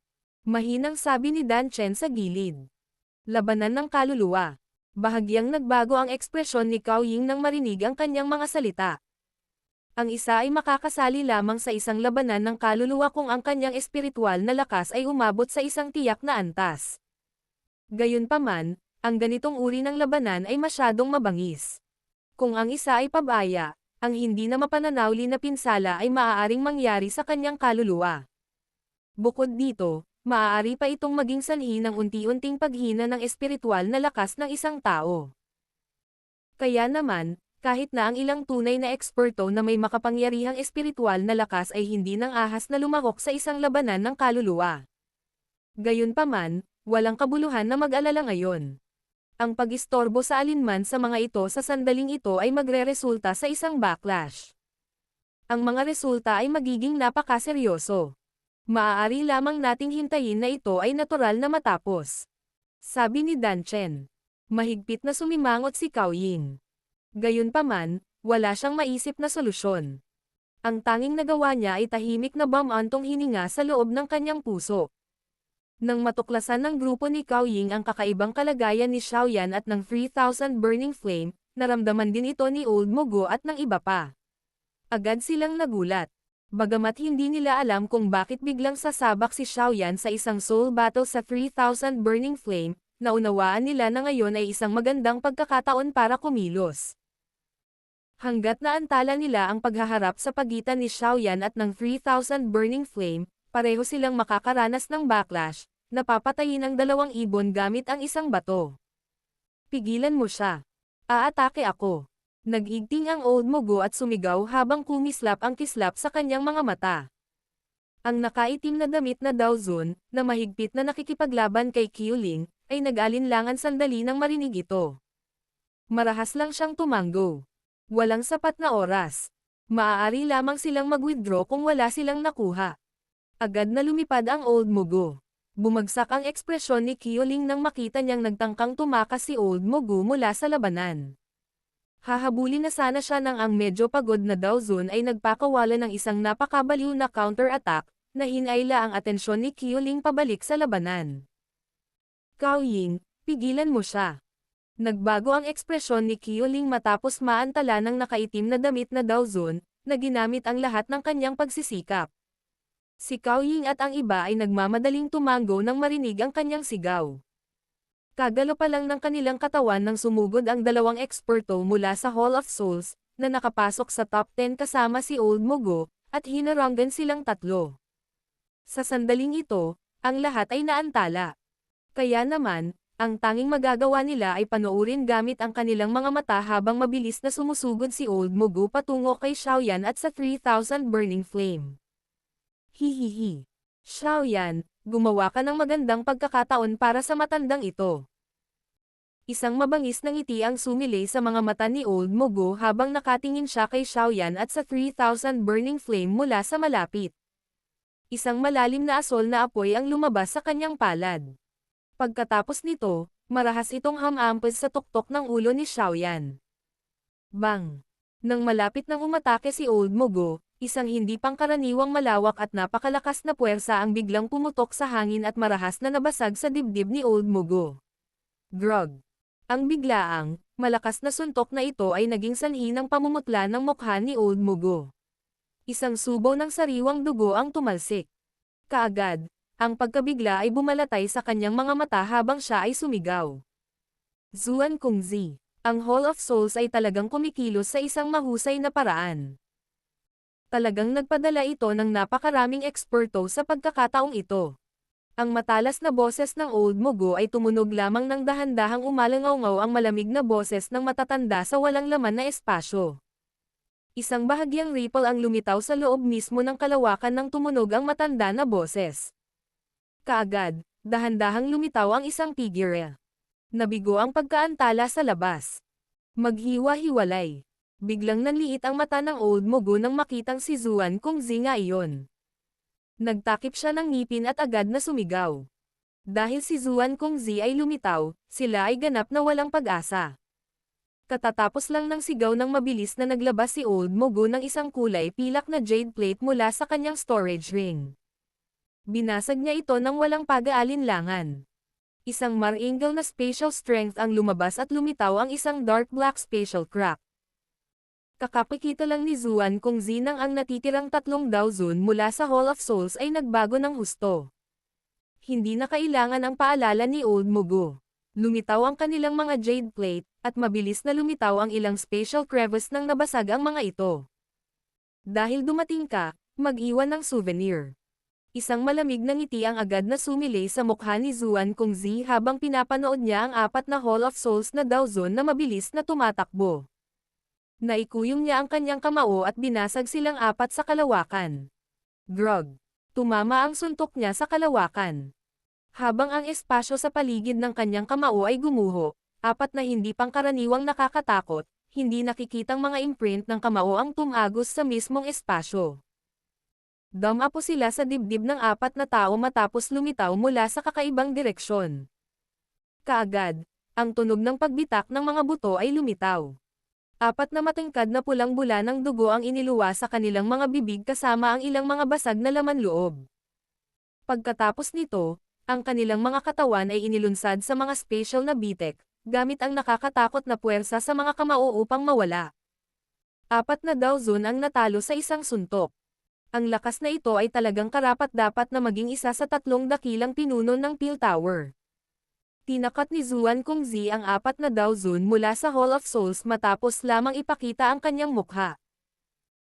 Mahinang sabi ni Dan Chen sa gilid. Labanan ng kaluluwa. Bahagyang nagbago ang ekspresyon ni Cao Ying nang marinig ang kanyang mga salita. Ang isa ay makakasali lamang sa isang labanan ng kaluluwa kung ang kanyang espiritual na lakas ay umabot sa isang tiyak na antas. Gayunpaman, ang ganitong uri ng labanan ay masyadong mabangis. Kung ang isa ay pabaya, ang hindi na mapananawli na pinsala ay maaaring mangyari sa kanyang kaluluwa. Bukod dito, maaari pa itong maging sanhi ng unti-unting paghina ng espiritual na lakas ng isang tao. Kaya naman, kahit na ang ilang tunay na eksperto na may makapangyarihang espiritual na lakas ay hindi nang ahas na lumahok sa isang labanan ng kaluluwa. Gayunpaman, walang kabuluhan na mag-alala ngayon. Ang pag-istorbo sa alinman sa mga ito sa sandaling ito ay magreresulta sa isang backlash. Ang mga resulta ay magiging napakaseryoso. Maaari lamang nating hintayin na ito ay natural na matapos. Sabi ni Dan Chen. Mahigpit na sumimangot si Cao Ying. Gayunpaman, wala siyang maisip na solusyon. Ang tanging nagawa niya ay tahimik na bumantong hininga sa loob ng kanyang puso. Nang matuklasan ng grupo ni Cao Ying ang kakaibang kalagayan ni Xiaoyan at ng 3,000 Burning Flame, naramdaman din ito ni Old Mugo at ng iba pa. Agad silang nagulat. Bagamat hindi nila alam kung bakit biglang sasabak si Xiaoyan sa isang soul battle sa 3,000 Burning Flame, naunawaan nila na ngayon ay isang magandang pagkakataon para kumilos. Hanggat naantala nila ang paghaharap sa pagitan ni Xiaoyan at ng 3,000 Burning Flame, pareho silang makakaranas ng backlash, napapatayin ang dalawang ibon gamit ang isang bato. Pigilan mo siya. Aatake ako. Nag-igting ang Old Mugo at sumigaw habang kumislap ang kislap sa kanyang mga mata. Ang nakaitim na damit na Dao Zun, na mahigpit na nakikipaglaban kay Qiuling, ay nag-alinlangan sandali nang marinig ito. Marahas lang siyang tumango. Walang sapat na oras. Maaari lamang silang mag-withdraw kung wala silang nakuha. Agad na lumipad ang Old Mugo. Bumagsak ang ekspresyon ni Qiuling nang makita niyang nagtangkang tumakas si Old Mugo mula sa labanan. Hahabulin na sana siya nang ang medyo pagod na Dao Zun ay nagpakawala ng isang napakabaliw na counter-attack, na hinayla ang atensyon ni Qiuling pabalik sa labanan. Cao Ying, pigilan mo siya. Nagbago ang ekspresyon ni Qiuling matapos maantala ng nakaitim na damit na Dao Zun, na ginamit ang lahat ng kanyang pagsisikap. Si Cao Ying at ang iba ay nagmamadaling tumango nang marinig ang kanyang sigaw. Kagalo pa lang ng kanilang katawan nang sumugod ang dalawang eksperto mula sa Hall of Souls, na nakapasok sa top 10 kasama si Old Mugo, at hinaranggan silang tatlo. Sa sandaling ito, ang lahat ay naantala. Kaya naman, ang tanging magagawa nila ay panoorin gamit ang kanilang mga mata habang mabilis na sumusugod si Old Mugo patungo kay Xiaoyan at sa 3,000 Burning Flame. Hihihi. Xiaoyan, gumawa ka ng magandang pagkakataon para sa matandang ito. Isang mabangis na ngiti ang sumilay sa mga mata ni Old Mugo habang nakatingin siya kay Xiaoyan at sa 3,000 Burning Flame mula sa malapit. Isang malalim na asol na apoy ang lumabas sa kanyang palad. Pagkatapos nito, marahas itong hamampes sa tuktok ng ulo ni Xiaoyan. Bang! Nang malapit nang umatake si Old Mugo, isang hindi pangkaraniwang malawak at napakalakas na puwersa ang biglang pumutok sa hangin at marahas na nabasag sa dibdib ni Old Mugo. Grog! Ang biglaang, malakas na suntok na ito ay naging sanhi ng pamumutla ng mukha ni Old Mugo. Isang subo ng sariwang dugo ang tumalsik. Kaagad, ang pagkabigla ay bumalatay sa kanyang mga mata habang siya ay sumigaw. Zuan Kongzi. Ang Hall of Souls ay talagang kumikilos sa isang mahusay na paraan. Talagang nagpadala ito ng napakaraming eksperto sa pagkakataong ito. Ang matalas na boses ng Old Mugo ay tumunog lamang ng dahan-dahang umalangaw ang malamig na boses ng matatanda sa walang laman na espasyo. Isang bahagyang ripple ang lumitaw sa loob mismo ng kalawakan ng tumunog ang matanda na boses. Kaagad, dahan-dahang lumitaw ang isang figure. Nabigo ang pagkaantala sa labas. Maghiwa-hiwalay. Biglang nanliit ang mata ng Old Mugo nang makitang si Zuan Kongzi nga iyon. Nagtakip siya ng ngipin at agad na sumigaw. Dahil si Zuan Kongzi ay lumitaw, sila ay ganap na walang pag-asa. Katatapos lang ng sigaw ng mabilis na naglabas si Old Mugo ng isang kulay pilak na jade plate mula sa kanyang storage ring. Binasag niya ito ng walang pag-aalinlangan. Isang maringal na spatial strength ang lumabas at lumitaw ang isang dark black spatial crack. Kakapikita lang ni Zuan Kongzi nang ang natitirang 3 Daozun mula sa Hall of Souls ay nagbago ng husto. Hindi na kailangan ang paalala ni Old Mugo. Lumitaw ang kanilang mga jade plate, at mabilis na lumitaw ang ilang spatial crevice nang nabasag ang mga ito. Dahil dumating ka, mag-iwan ng souvenir. Isang malamig na ngiti ang agad na sumilay sa mukha ni Zuan Kongzi habang pinapanood niya ang 4 na Hall of Souls na Daozun na mabilis na tumatakbo. Naikuyong niya ang kanyang kamao at binasag silang 4 sa kalawakan. Grog. Tumama ang suntok niya sa kalawakan. Habang ang espasyo sa paligid ng kanyang kamao ay gumuho, 4 na hindi pangkaraniwang nakakatakot, hindi nakikitang mga imprint ng kamao ang tumagos sa mismong espasyo. Dumapo sila sa dibdib ng 4 na tao matapos lumitaw mula sa kakaibang direksyon. Kaagad, ang tunog ng pagbitak ng mga buto ay lumitaw. 4 na matingkad na pulang bula ng dugo ang iniluwa sa kanilang mga bibig kasama ang ilang mga basag na laman loob. Pagkatapos nito, ang kanilang mga katawan ay inilunsad sa mga spatial na bitek, gamit ang nakakatakot na puwersa sa mga kamao upang mawala. 4 na Daozun ang natalo sa isang suntok. Ang lakas na ito ay talagang karapat-dapat na maging isa sa 3 dakilang pinuno ng Peel Tower. Tinakat ni Zuan Kongzi ang 4 na Daozun mula sa Hall of Souls matapos lamang ipakita ang kanyang mukha.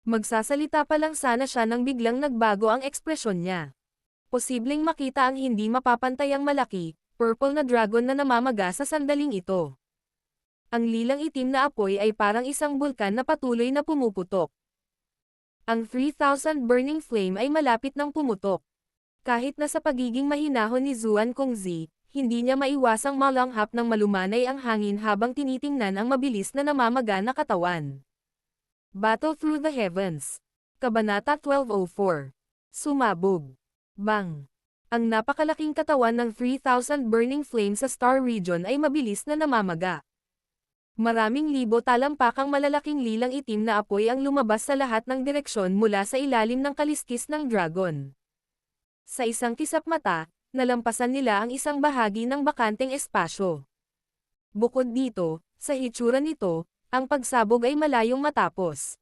Magsasalita pa lang sana siya nang biglang nagbago ang ekspresyon niya. Posibleng makita ang hindi mapapantayang malaki, purple na dragon na namamaga sa sandaling ito. Ang lilang itim na apoy ay parang isang bulkan na patuloy na pumuputok. Ang 3,000 burning flame ay malapit nang pumutok. Kahit na sa pagiging mahinahon ni Zuan Kongzi, hindi niya maiwasang malanghap ng malumanay ang hangin habang tinitingnan ang mabilis na namamaga na katawan. Battle Through the Heavens. Kabanata 1204. Sumabog. Bang! Ang napakalaking katawan ng 3,000 burning flame sa Star Region ay mabilis na namamaga. Maraming libo talampakang malalaking lilang itim na apoy ang lumabas sa lahat ng direksyon mula sa ilalim ng kaliskis ng dragon. Sa isang kisap mata, nalampasan nila ang isang bahagi ng bakanteng espasyo. Bukod dito, sa hitsura nito, ang pagsabog ay malayong matapos.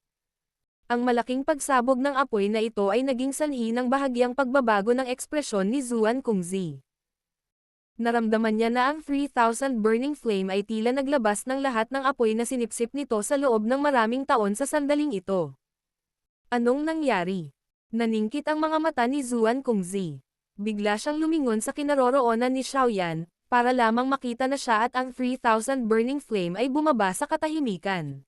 Ang malaking pagsabog ng apoy na ito ay naging sanhi ng bahagyang pagbabago ng ekspresyon ni Zuan Kongzi. Naramdaman niya na ang 3,000 burning flame ay tila naglabas ng lahat ng apoy na sinipsip nito sa loob ng maraming taon sa sandaling ito. Anong nangyari? Naningkit ang mga mata ni Zuan Kongzi. Bigla siyang lumingon sa kinaroroonan ni Xiaoyan, para lamang makita na siya at ang 3,000 burning flame ay bumaba sa katahimikan.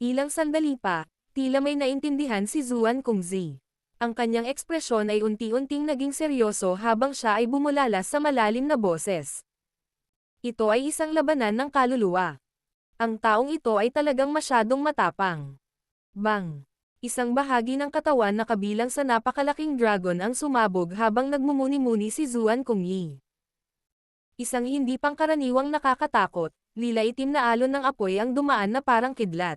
Ilang sandali pa, tila may naintindihan si Zuan Kongzi. Ang kanyang ekspresyon ay unti-unting naging seryoso habang siya ay bumulalas sa malalim na boses. Ito ay isang labanan ng kaluluwa. Ang taong ito ay talagang masyadong matapang. Bang! Isang bahagi ng katawan na kabilang sa napakalaking dragon ang sumabog habang nagmumuni-muni si Zuan Kongyi. Isang hindi pangkaraniwang nakakatakot, lila itim na alon ng apoy ang dumaan na parang kidlat.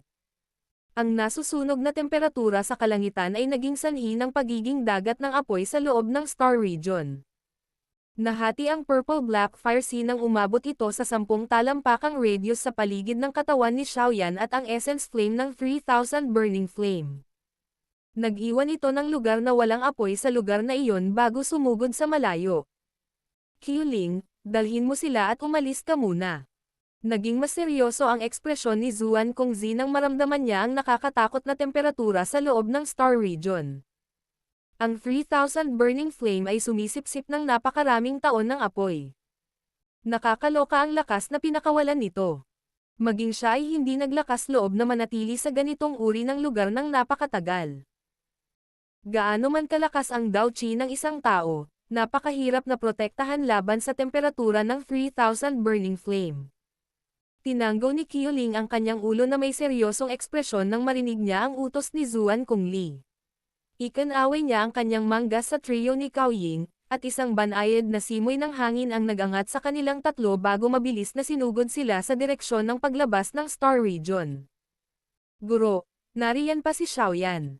Ang nasusunog na temperatura sa kalangitan ay naging sanhi ng pagiging dagat ng apoy sa loob ng Star Region. Nahati ang purple-black fire sea nang umabot ito sa 10 talampakang radius sa paligid ng katawan ni Xiaoyan at ang essence flame ng 3,000 burning flame. Nag-iwan ito ng lugar na walang apoy sa lugar na iyon bago sumugod sa malayo. Qiuling, dalhin mo sila at umalis ka muna. Naging mas seryoso ang ekspresyon ni Zuan Kongzi nang maramdaman niya ang nakakatakot na temperatura sa loob ng Star Region. Ang 3,000 burning flame ay sumisipsip ng napakaraming taon ng apoy. Nakakaloka ang lakas na pinakawalan nito. Maging siya ay hindi naglakas loob na manatili sa ganitong uri ng lugar ng napakatagal. Gaano man kalakas ang Dao Qi ng isang tao, napakahirap na protektahan laban sa temperatura ng 3,000 burning flame. Tinanggo ni Qiuling ang kanyang ulo na may seryosong ekspresyon nang marinig niya ang utos ni Zuan Kongli. Ikinaway niya ang kanyang manggas sa trio ni Cao Ying, at isang banayad na simoy ng hangin ang nagangat sa kanilang tatlo bago mabilis na sinugod sila sa direksyon ng paglabas ng Star Region. Guro, nariyan pa si Xiaoyan.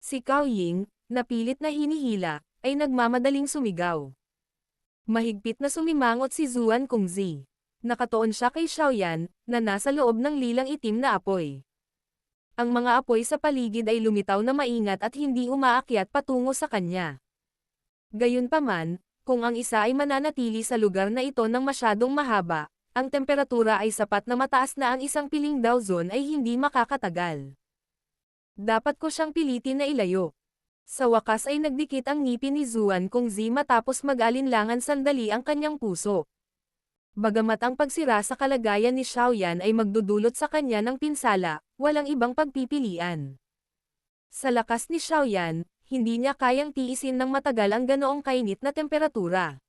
Si Cao Ying, na pilit na hinihila, ay nagmamadaling sumigaw. Mahigpit na sumimangot si Zuan Kongzi. Nakatuon siya kay Xiaoyan, na nasa loob ng lilang itim na apoy. Ang mga apoy sa paligid ay lumitaw na maingat at hindi umaakyat patungo sa kanya. Gayunpaman, kung ang isa ay mananatili sa lugar na ito ng masyadong mahaba, ang temperatura ay sapat na mataas na ang isang piling Dao Zone ay hindi makakatagal. Dapat ko siyang pilitin na ilayo. Sa wakas ay nagdikit ang ngipin ni Zuan Kongzi matapos mag-alinlangan sandali ang kanyang puso. Bagamat ang pagsira sa kalagayan ni Xiaoyan ay magdudulot sa kanya ng pinsala, walang ibang pagpipilian. Sa lakas ni Xiaoyan, hindi niya kayang tiisin ng matagal ang ganoong kainit na temperatura.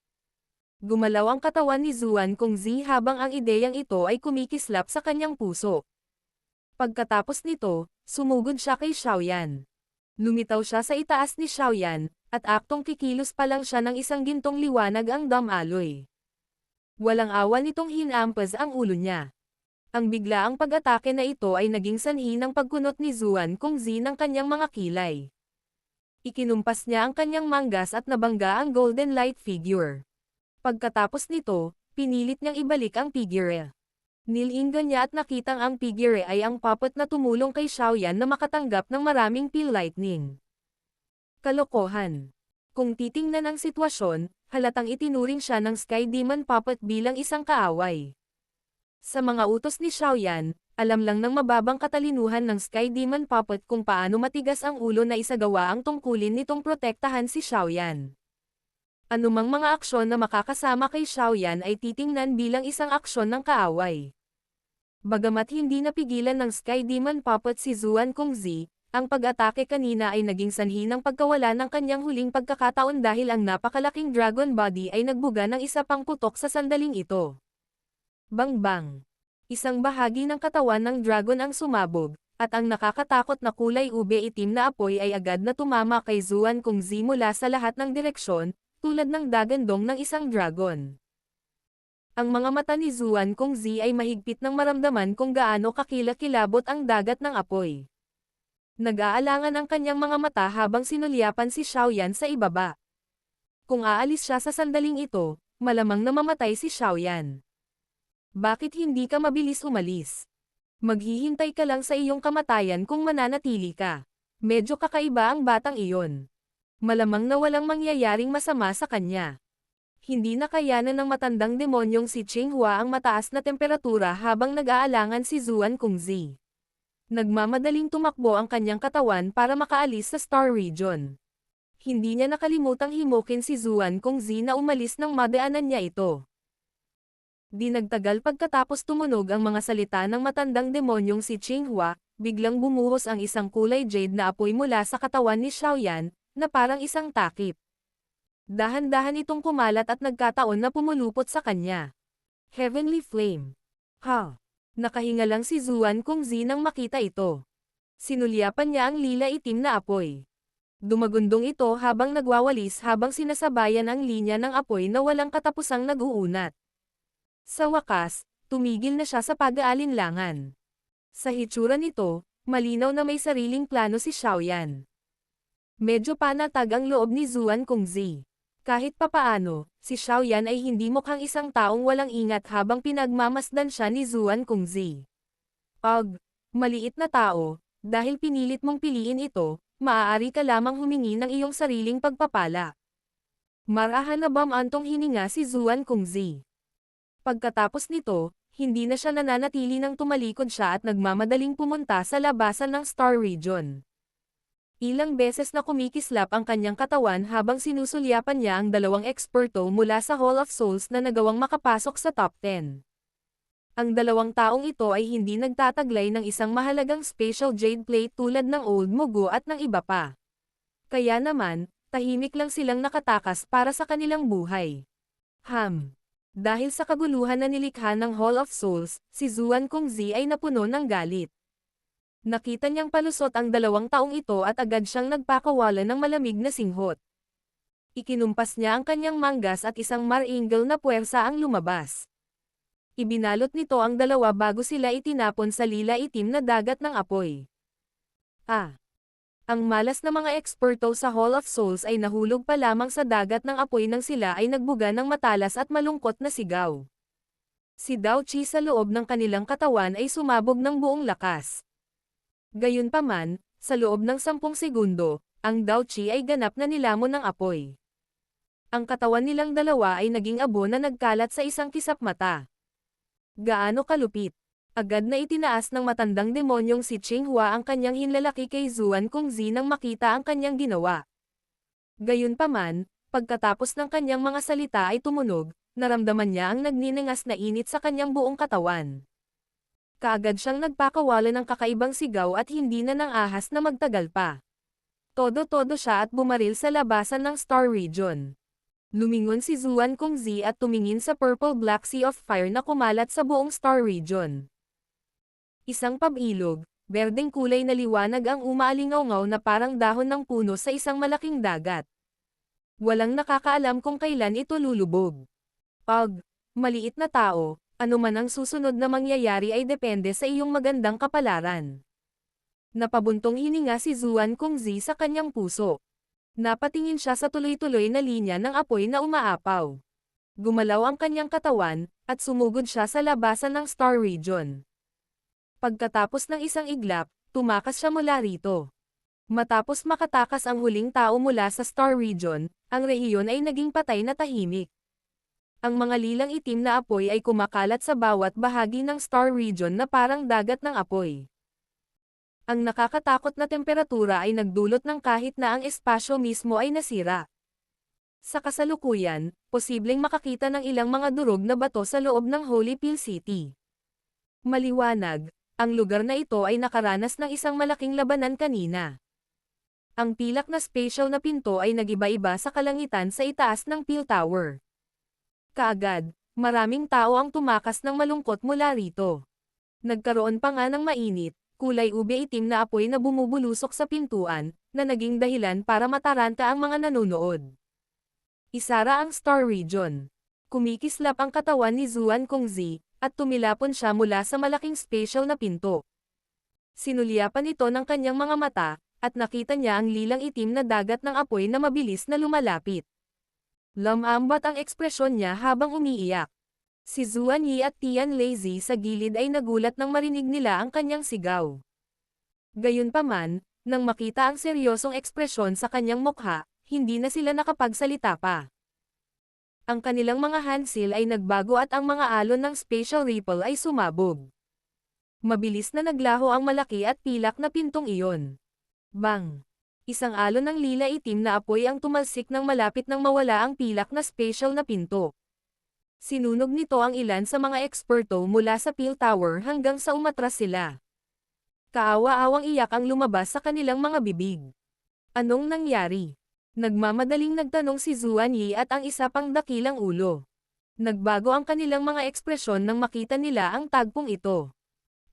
Gumalaw ang katawan ni Zuan Kongzi habang ang ideyang ito ay kumikislap sa kanyang puso. Pagkatapos nito, sumugod siya kay Xiaoyan. Lumitaw siya sa itaas ni Xiaoyan, at aktong kikilos pa lang siya ng isang gintong liwanag ang damaloy. Walang awa nitong hinampas ang ulo niya. Ang biglaang pag-atake na ito ay naging sanhi ng pagkunot ni Zuan Kongzi ng kanyang mga kilay. Ikinumpas niya ang kanyang manggas at nabangga ang golden light figure. Pagkatapos nito, pinilit niyang ibalik ang figure. Nilinggan niya at nakitang ang figure ay ang puppet na tumulong kay Xiaoyan na makatanggap ng maraming peel lightning. Kalokohan. Kung titingnan ang sitwasyon, halatang itinuring siya ng Sky Demon Puppet bilang isang kaaway. Sa mga utos ni Xiaoyan, alam lang ng mababang katalinuhan ng Sky Demon Puppet kung paano matigas ang ulo na isagawa ang tungkulin nitong protektahan si Xiaoyan. Anumang mga aksyon na makakasama kay Xiaoyan ay titingnan bilang isang aksyon ng kaaway. Bagamat hindi napigilan ng Sky Demon Puppet si Zuan Kongzi, ang pag-atake kanina ay naging sanhi ng pagkawala ng kanyang huling pagkakataon dahil ang napakalaking dragon body ay nagbuga ng isa pang putok sa sandaling ito. Bang-bang! Isang bahagi ng katawan ng dragon ang sumabog, at ang nakakatakot na kulay ube itim na apoy ay agad na tumama kay Zuan Kongzi mula sa lahat ng direksyon, tulad ng dagandong ng isang dragon. Ang mga mata ni Zuan Kongzi ay mahigpit nang maramdaman kung gaano kakilakilabot ang dagat ng apoy. Nag-aalangan ang kanyang mga mata habang sinulyapan si Xiaoyan sa ibaba. Kung aalis siya sa sandaling ito, malamang namamatay si Xiaoyan. Bakit hindi ka mabilis umalis? Maghihintay ka lang sa iyong kamatayan kung mananatili ka. Medyo kakaiba ang batang iyon. Malamang na walang mangyayaring masama sa kanya. Hindi nakayanan ng matandang demonyong si Qinghua ang mataas na temperatura habang nag-aalangan si Zuan Kongzi. Nagmamadaling tumakbo ang kanyang katawan para makaalis sa Star Region. Hindi niya nakalimutang himukin si Zuan Kongzi na umalis nang madaanan niya ito. Di nagtagal pagkatapos tumunog ang mga salita ng matandang demonyong si Qinghua, biglang bumuhos ang isang kulay jade na apoy mula sa katawan ni Xiaoyan, na parang isang takip. Dahan-dahan itong kumalat at nagkataon na pumulupot sa kanya. Heavenly Flame. Ha! Nakahinga lang si Zuan Kongzi nang makita ito. Sinulyapan niya ang lila itim na apoy. Dumagundong ito habang nagwawalis habang sinasabayan ang linya ng apoy na walang katapusang nag-uunat. Sa wakas, tumigil na siya sa pag-aalinlangan. Sa hitsura nito, malinaw na may sariling plano si Xiaoyan. Medyo panatag ang loob ni Zuan Kongzi. Kahit papaano, si Xiaoyan ay hindi mukhang isang taong walang ingat habang pinagmamasdan siya ni Zuan Kongzi. Maliit na tao, dahil pinilit mong piliin ito, maaari ka lamang humingi ng iyong sariling pagpapala. Marahan na bamantong hininga si Zuan Kongzi. Pagkatapos nito, hindi na siya nananatili nang tumalikod siya at nagmamadaling pumunta sa labasan ng Star Region. Ilang beses na kumikislap ang kanyang katawan habang sinusulyapan niya ang dalawang eksperto mula sa Hall of Souls na nagawang makapasok sa top 10. Ang dalawang taong ito ay hindi nagtataglay ng isang mahalagang special jade plate tulad ng Old Mugu at ng iba pa. Kaya naman, tahimik lang silang nakatakas para sa kanilang buhay. Dahil sa kaguluhan na nilikha ng Hall of Souls, si Zuan Kongzi ay napuno ng galit. Nakita niyang palusot ang dalawang taong ito at agad siyang nagpakawala ng malamig na singhot. Ikinumpas niya ang kanyang manggas at isang maringal na puwersa ang lumabas. Ibinalot nito ang dalawa bago sila itinapon sa lila itim na dagat ng apoy. Ang malas na mga eksperto sa Hall of Souls ay nahulog pa lamang sa dagat ng apoy nang sila ay nagbuga ng matalas at malungkot na sigaw. Si Dao Qi sa loob ng kanilang katawan ay sumabog ng buong lakas. Gayunpaman, sa loob ng 10 segundo, ang Dao Qi ay ganap na nilamon ng apoy. Ang katawan nilang dalawa ay naging abo na nagkalat sa isang kisap mata. Gaano kalupit? Agad na itinaas ng matandang demonyong si Qinghua ang kanyang hinlalaki kay Zuan Kongzi nang makita ang kanyang ginawa. Gayunpaman, pagkatapos ng kanyang mga salita ay tumunog, naramdaman niya ang nagniningas na init sa kanyang buong katawan. Kaagad siyang nagpakawala ng kakaibang sigaw at hindi na nang ahas na magtagal pa. Todo-todo siya at bumaril sa labasan ng Star Region. Lumingon si Zuan Kongzi at tumingin sa Purple Black Sea of Fire na kumalat sa buong Star Region. Isang pabilog, berdeng kulay na liwanag ang umaalingaw-ngaw na parang dahon ng puno sa isang malaking dagat. Walang nakakaalam kung kailan ito lulubog. Maliit na tao, ano man ang susunod na mangyayari ay depende sa iyong magandang kapalaran. Napabuntong hininga si Zuan Kongzi sa kanyang puso. Napatingin siya sa tuloy-tuloy na linya ng apoy na umaapaw. Gumalaw ang kanyang katawan, at sumugod siya sa labasan ng Star Region. Pagkatapos ng isang iglap, tumakas siya mula rito. Matapos makatakas ang huling tao mula sa Star Region, ang rehiyon ay naging patay na tahimik. Ang mga lilang itim na apoy ay kumakalat sa bawat bahagi ng Star Region na parang dagat ng apoy. Ang nakakatakot na temperatura ay nagdulot ng kahit na ang espasyo mismo ay nasira. Sa kasalukuyan, posibleng makakita ng ilang mga durog na bato sa loob ng Holy Pill City. Maliwanag, ang lugar na ito ay nakaranas ng isang malaking labanan kanina. Ang pilak na spatial na pinto ay nagiba-iba sa kalangitan sa itaas ng Pill Tower. Kaagad, maraming tao ang tumakas ng malungkot mula rito. Nagkaroon pa nga ng mainit, kulay ube itim na apoy na bumubulusok sa pintuan, na naging dahilan para mataranta ang mga nanonood. Isara ang Star Region. Kumikislap ang katawan ni Zuan Kongzi, at tumilapon siya mula sa malaking spatial na pinto. Sinulyapan ito ng kanyang mga mata, at nakita niya ang lilang itim na dagat ng apoy na mabilis na lumalapit. Lamambat ang ekspresyon niya habang umiiyak. Si Zuan Yi at Tian Lazy sa gilid ay nagulat nang marinig nila ang kanyang sigaw. Gayunpaman, nang makita ang seryosong ekspresyon sa kanyang mukha, hindi na sila nakapagsalita pa. Ang kanilang mga handsil ay nagbago at ang mga alon ng spatial ripple ay sumabog. Mabilis na naglaho ang malaki at pilak na pintong iyon. Bang! Isang alon ng lila itim na apoy ang tumalsik nang malapit nang mawala ang pilak na spatial na pinto. Sinunog nito ang ilan sa mga eksperto mula sa Pill Tower hanggang sa umatras sila. Kaawa-awang iyak ang lumabas sa kanilang mga bibig. Anong nangyari? Nagmamadaling nagtanong si Zuan Yi at ang isa pang dakilang ulo. Nagbago ang kanilang mga ekspresyon nang makita nila ang tagpong ito.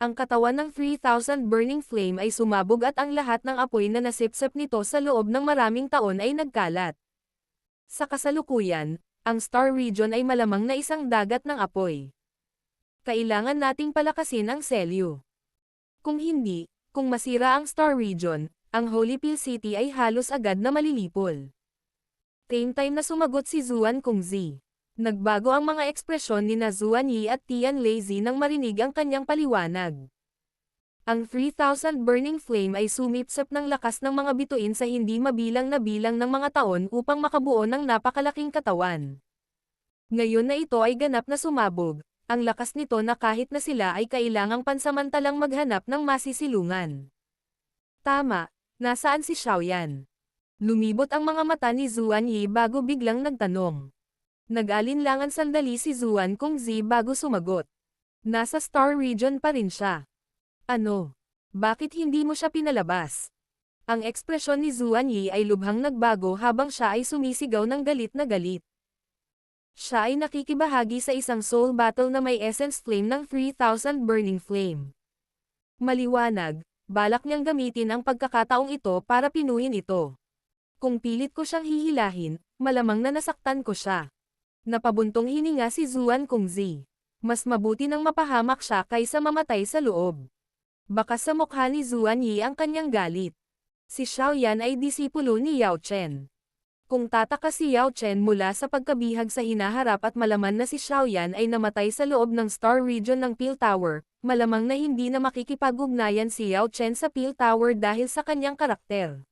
Ang katawan ng 3,000 burning flame ay sumabog at ang lahat ng apoy na nasipsip nito sa loob ng maraming taon ay nagkalat. Sa kasalukuyan, ang Star Region ay malamang na isang dagat ng apoy. Kailangan nating palakasin ang selyo. Kung hindi, kung masira ang Star Region, ang Holy Pill City ay halos agad na malilipol. Same time na sumagot si Zuan Kongzi. Nagbago ang mga ekspresyon ni Zuan Yi at Tian Lazy nang marinig ang kanyang paliwanag. Ang 3,000 burning flame ay sumipsip ng lakas ng mga bituin sa hindi mabilang na bilang ng mga taon upang makabuo ng napakalaking katawan. Ngayon na ito ay ganap na sumabog, ang lakas nito na kahit na sila ay kailangang pansamantalang maghanap ng masisilungan. Tama, Nasaan si Xiaoyan? Lumibot ang mga mata ni Zuan Yi bago biglang nagtanong. Nag-alinlangan sandali si Zuan Kongzi bago sumagot. Nasa Star Region pa rin siya. Ano? Bakit hindi mo siya pinalabas? Ang ekspresyon ni Zuan Yi ay lubhang nagbago habang siya ay sumisigaw ng galit na galit. Siya ay nakikibahagi sa isang soul battle na may essence flame ng 3,000 burning flame. Maliwanag, balak niyang gamitin ang pagkakataong ito para pinuhin ito. Kung pilit ko siyang hihilahin, malamang na nasaktan ko siya. Napabuntong hininga si Zuan Kongzi. Mas mabuti nang mapahamak siya kaysa mamatay sa loob. Baka sa mukha ni Zuan Yi ang kanyang galit. Si Xiaoyan ay disipulo ni Yao Chen. Kung tataka si Yao Chen mula sa pagkabihag sa hinaharap at malaman na si Xiaoyan ay namatay sa loob ng Star Region ng Peel Tower, malamang na hindi na makikipag-ugnayan si Yao Chen sa Peel Tower dahil sa kanyang karakter.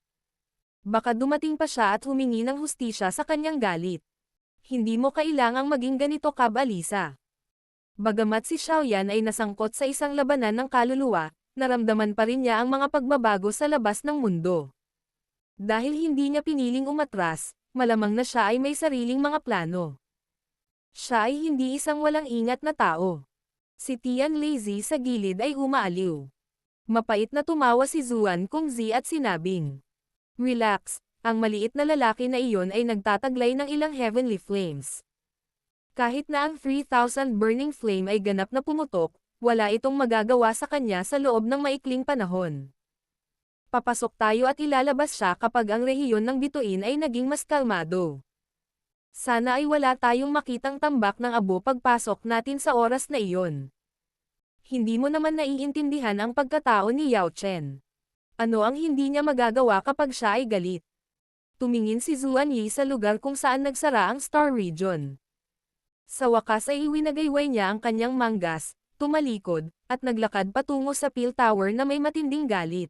Baka dumating pa siya at humingi ng hustisya sa kanyang galit. Hindi mo kailangang maging ganito kabalisa. Bagamat si Xiaoyan ay nasangkot sa isang labanan ng kaluluwa, naramdaman pa rin niya ang mga pagbabago sa labas ng mundo. Dahil hindi niya piniling umatras, malamang na siya ay may sariling mga plano. Siya ay hindi isang walang ingat na tao. Si Tian Lazy sa gilid ay umaaliw. Mapait na tumawa si Zuan Kongzi at sinabing, "Relax, ang maliit na lalaki na iyon ay nagtataglay ng ilang heavenly flames. Kahit na ang 3,000 burning flame ay ganap na pumutok, wala itong magagawa sa kanya sa loob ng maikling panahon. Papasok tayo at ilalabas siya kapag ang rehiyon ng bituin ay naging mas kalmado. Sana ay wala tayong makitang tambak ng abo pagpasok natin sa oras na iyon." Hindi mo naman naiintindihan ang pagkatao ni Yao Chen. Ano ang hindi niya magagawa kapag siya ay galit? Tumingin si Zuan Yi sa lugar kung saan nagsara ang Star Region. Sa wakas ay iwinagayway niya ang kanyang manggas, tumalikod, at naglakad patungo sa Peel Tower na may matinding galit.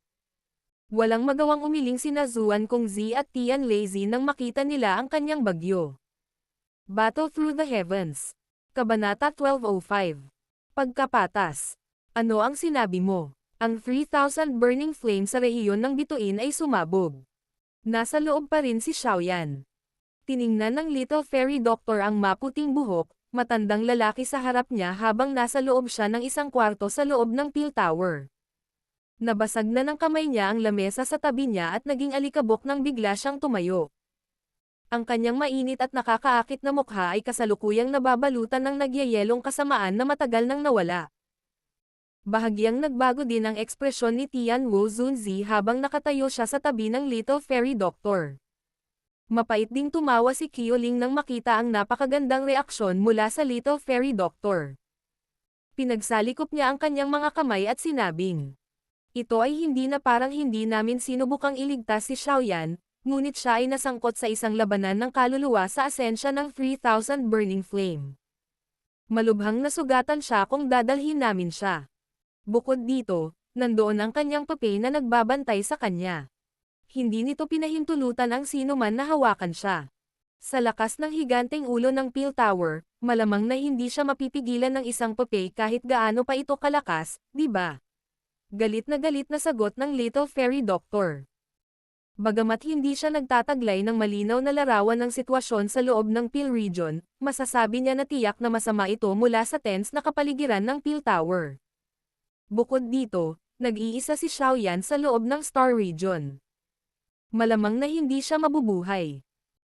Walang magawang umiling sina Zuan Kongzi at Tian Lazy nang makita nila ang kanyang bagyo. Battle Through the Heavens. Kabanata 1205. Pagkapatas. Ano ang sinabi mo? Ang 3,000 burning flame sa rehiyon ng bituin ay sumabog. Nasa loob pa rin si Xiaoyan. Tiningnan ng Little Fairy Doctor ang maputing buhok, matandang lalaki sa harap niya habang nasa loob siya ng isang kwarto sa loob ng Peel Tower. Nabasag na ng kamay niya ang lamesa sa tabi niya at naging alikabok nang bigla siyang tumayo. Ang kanyang mainit at nakakaakit na mukha ay kasalukuyang nababalutan ng nagyayelong kasamaan na matagal nang nawala. Bahagyang nagbago din ang ekspresyon ni Tian Wu Zunzi habang nakatayo siya sa tabi ng Little Fairy Doctor. Mapait ding tumawa si Qiuling nang makita ang napakagandang reaksyon mula sa Little Fairy Doctor. Pinagsalikop niya ang kanyang mga kamay at sinabing, "Ito ay hindi na parang hindi namin sinubukang iligtas si Xiaoyan, ngunit siya ay nasangkot sa isang labanan ng kaluluwa sa asensya ng 3,000 burning flame. Malubhang nasugatan siya kung dadalhin namin siya." Bukod dito, nandoon ang kanyang papel na nagbabantay sa kanya. Hindi nito pinahintulutan ang sino man na hawakan siya. Sa lakas ng higanteng ulo ng Peel Tower, malamang na hindi siya mapipigilan ng isang papel kahit gaano pa ito kalakas, di ba? Galit na sagot ng Little Fairy Doctor. Bagamat hindi siya nagtataglay ng malinaw na larawan ng sitwasyon sa loob ng Peel Region, masasabi niya na tiyak na masama ito mula sa tense na kapaligiran ng Peel Tower. Bukod dito, nag-iisa si Xiaoyan sa loob ng Star Region. Malamang na hindi siya mabubuhay.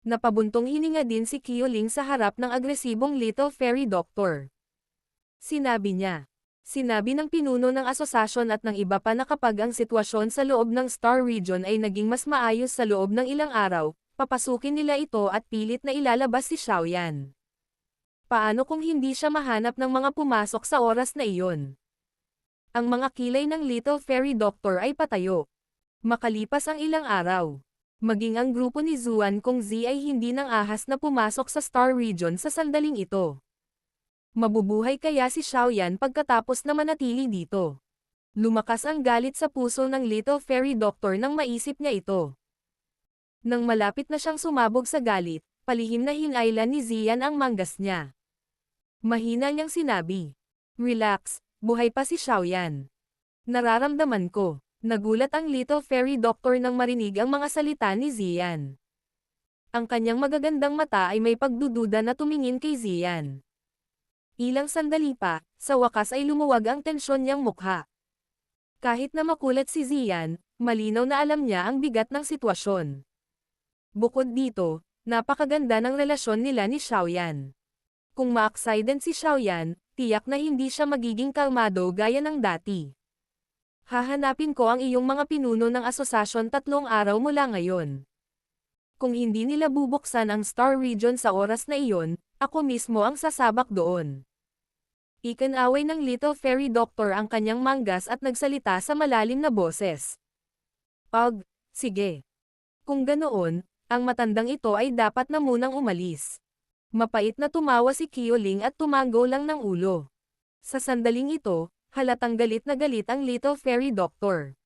Napabuntong hininga din si Qiuling sa harap ng agresibong Little Fairy Doctor. Sinabi niya. Sinabi ng pinuno ng asosasyon at ng iba pa na kapag ang sitwasyon sa loob ng Star Region ay naging mas maayos sa loob ng ilang araw, papasukin nila ito at pilit na ilalabas si Xiaoyan. Paano kung hindi siya mahanap ng mga pumasok sa oras na iyon? Ang mga kilay ng Little Fairy Doctor ay patayo. Makalipas ang ilang araw, maging ang grupo ni Zuan Kongzi ay hindi nang ahas na pumasok sa Star Region sa sandaling ito. Mabubuhay kaya si Xiaoyan pagkatapos na manatili dito? Lumakas ang galit sa puso ng Little Fairy Doctor nang maisip niya ito. Nang malapit na siyang sumabog sa galit, palihim na hinailan ni Zian ang manggas niya. Mahina niyang sinabi, "Relax, buhay pa si Xiaoyan. Nararamdaman ko." Nagulat ang Little Fairy Doctor nang marinig ang mga salita ni Zian. Ang kanyang magagandang mata ay may pagdududa na tumingin kay Zian. Ilang sandali pa, sa wakas ay lumuwag ang tensyon niyang mukha. Kahit na makulat si Zian, malinaw na alam niya ang bigat ng sitwasyon. Bukod dito, napakaganda ng relasyon nila ni Xiaoyan. Kung ma-accident si Xiaoyan, tiyak na hindi siya magiging kalmado gaya ng dati. Hahanapin ko ang iyong mga pinuno ng asosasyon 3 araw mula ngayon. Kung hindi nila bubuksan ang Star Region sa oras na iyon, ako mismo ang sasabak doon. Ikinaway ng Little Fairy Doctor ang kanyang manggas at nagsalita sa malalim na boses. Sige. Kung ganoon, ang matandang ito ay dapat na munang umalis. Mapait na tumawa si Qiuling at tumango lang ng ulo. Sa sandaling ito, halatang galit na galit ang Little Fairy Doctor.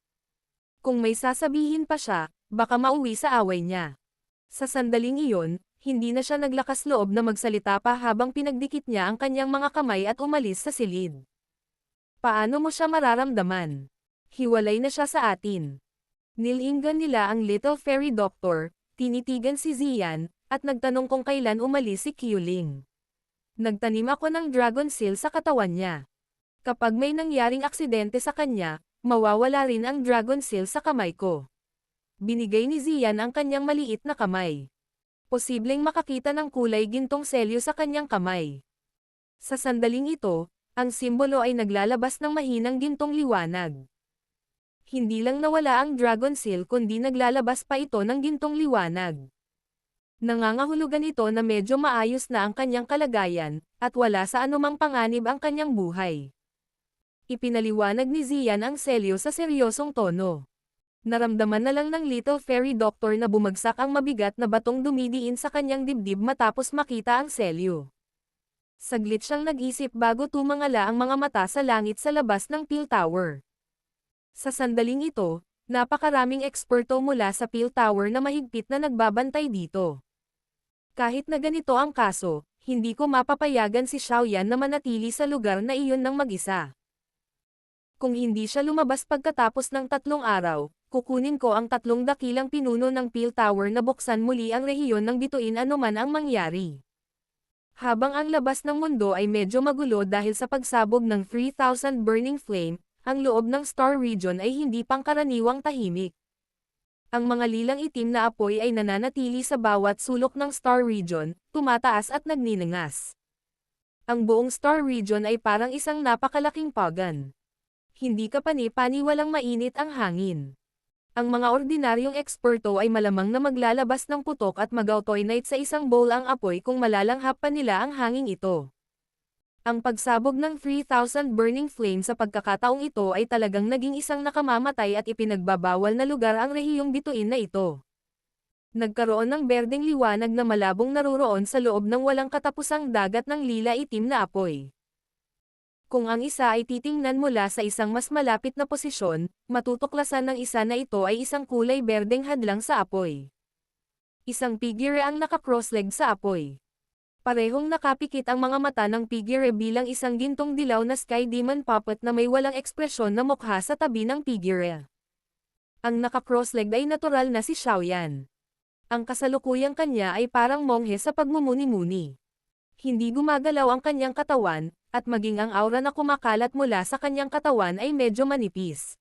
Kung may sasabihin pa siya, baka mauwi sa away niya. Sa sandaling iyon, hindi na siya naglakas loob na magsalita pa habang pinagdikit niya ang kanyang mga kamay at umalis sa silid. Paano mo siya mararamdaman? Hiwalay na siya sa atin. Nilinggan nila ang Little Fairy Doctor, tinitigan si Zian, at nagtanong kung kailan umalis si Qiuling. Nagtanim ako ng Dragon Seal sa katawan niya. Kapag may nangyaring aksidente sa kanya, mawawala rin ang Dragon Seal sa kamay ko. Binigay ni Zian ang kanyang maliit na kamay. Posibleng makakita ng kulay gintong selyo sa kanyang kamay. Sa sandaling ito, ang simbolo ay naglalabas ng mahinang gintong liwanag. Hindi lang nawala ang Dragon Seal kundi naglalabas pa ito ng gintong liwanag. Nangangahulugan ito na medyo maayos na ang kanyang kalagayan, at wala sa anumang panganib ang kanyang buhay. Ipinaliwanag ni Zian ang selyo sa seryosong tono. Naramdaman na lang ng Little Fairy Doctor na bumagsak ang mabigat na batong dumidiin sa kanyang dibdib matapos makita ang selyo. Saglit siyang nag-isip bago tumangala ang mga mata sa langit sa labas ng Peel Tower. Sa sandaling ito, napakaraming eksperto mula sa Peel Tower na mahigpit na nagbabantay dito. Kahit na ganito ang kaso, hindi ko mapapayagan si Xiaoyan na manatili sa lugar na iyon ng mag-isa. Kung hindi siya lumabas pagkatapos ng 3 araw, kukunin ko ang 3 dakilang pinuno ng Peel Tower na buksan muli ang rehiyon ng bituin anuman ang mangyari. Habang ang labas ng mundo ay medyo magulo dahil sa pagsabog ng 3,000 Burning Flame, ang loob ng Star Region ay hindi pangkaraniwang tahimik. Ang mga lilang itim na apoy ay nananatili sa bawat sulok ng Star Region, tumataas at nagniningas. Ang buong Star Region ay parang isang napakalaking pagan. Hindi ka pani-paniwalang mainit ang hangin. Ang mga ordinaryong eksperto ay malamang na maglalabas ng putok at mag-autoinite sa isang bowl ang apoy kung malalanghap pa nila ang hangin ito. Ang pagsabog ng 3,000 Burning Flame sa pagkakataong ito ay talagang naging isang nakamamatay at ipinagbabawal na lugar ang rehiyong bituin na ito. Nagkaroon ng berdeng liwanag na malabong naruroon sa loob ng walang katapusang dagat ng lila itim na apoy. Kung ang isa ay titingnan mula sa isang mas malapit na posisyon, matutuklasan ng isa na ito ay isang kulay berdeng hadlang sa apoy. Isang figure ang naka-crossleg sa apoy. Parehong nakapikit ang mga mata ng figure bilang isang gintong dilaw na Sky Demon puppet na may walang ekspresyon na mukha sa tabi ng figure. Ang naka-crossleg ay natural na si Xiaoyan. Ang kasalukuyang kanya ay parang monghe sa pagmumuni-muni. Hindi gumagalaw ang kanyang katawan, at maging ang aura na kumakalat mula sa kanyang katawan ay medyo manipis.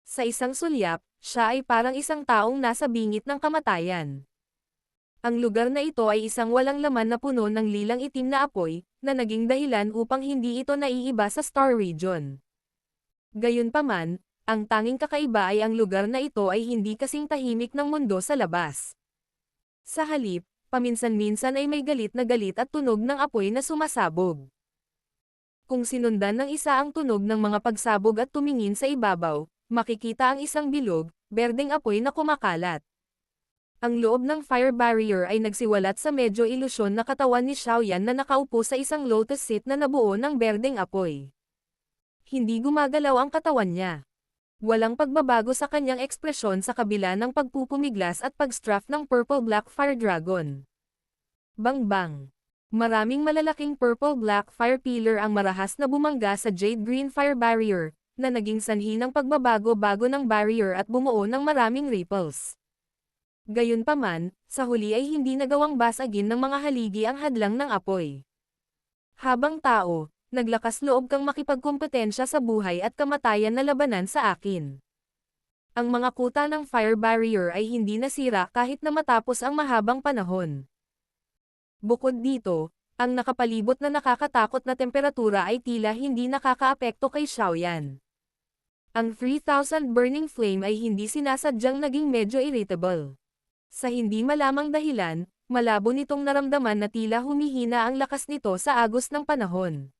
Sa isang sulyap, siya ay parang isang taong nasa bingit ng kamatayan. Ang lugar na ito ay isang walang laman na puno ng lilang itim na apoy, na naging dahilan upang hindi ito naiiba sa Star Region. Gayunpaman, ang tanging kakaiba ay ang lugar na ito ay hindi kasing tahimik ng mundo sa labas. Sa halip, paminsan-minsan ay may galit na galit at tunog ng apoy na sumasabog. Kung sinundan ng isa ang tunog ng mga pagsabog at tumingin sa ibabaw, makikita ang isang bilog, berdeng apoy na kumakalat. Ang loob ng fire barrier ay nagsiwalat sa medyo ilusyon na katawan ni Xiaoyan na nakaupo sa isang lotus seat na nabuo ng berdeng apoy. Hindi gumagalaw ang katawan niya. Walang pagbabago sa kanyang ekspresyon sa kabila ng pagpupumiglas at pag-strafe ng purple-black fire dragon. Bang-bang! Maraming malalaking purple-black fire pillar ang marahas na bumangga sa jade-green fire barrier, na naging sanhi ng pagbabago-bago ng barrier at bumuo ng maraming ripples. Gayunpaman, sa huli ay hindi nagawang basagin ng mga haligi ang hadlang ng apoy. Habang tao, naglakas loob kang makipagkompetensya sa buhay at kamatayan na labanan sa akin. Ang mga kuta ng fire barrier ay hindi nasira kahit na matapos ang mahabang panahon. Bukod dito, ang nakapalibot na nakakatakot na temperatura ay tila hindi nakakaapekto kay Xiaoyan. Ang 3,000 burning flame ay hindi sinasadyang naging medyo irritable. Sa hindi malamang dahilan, malabo nitong naramdaman na tila humihina ang lakas nito sa agos ng panahon.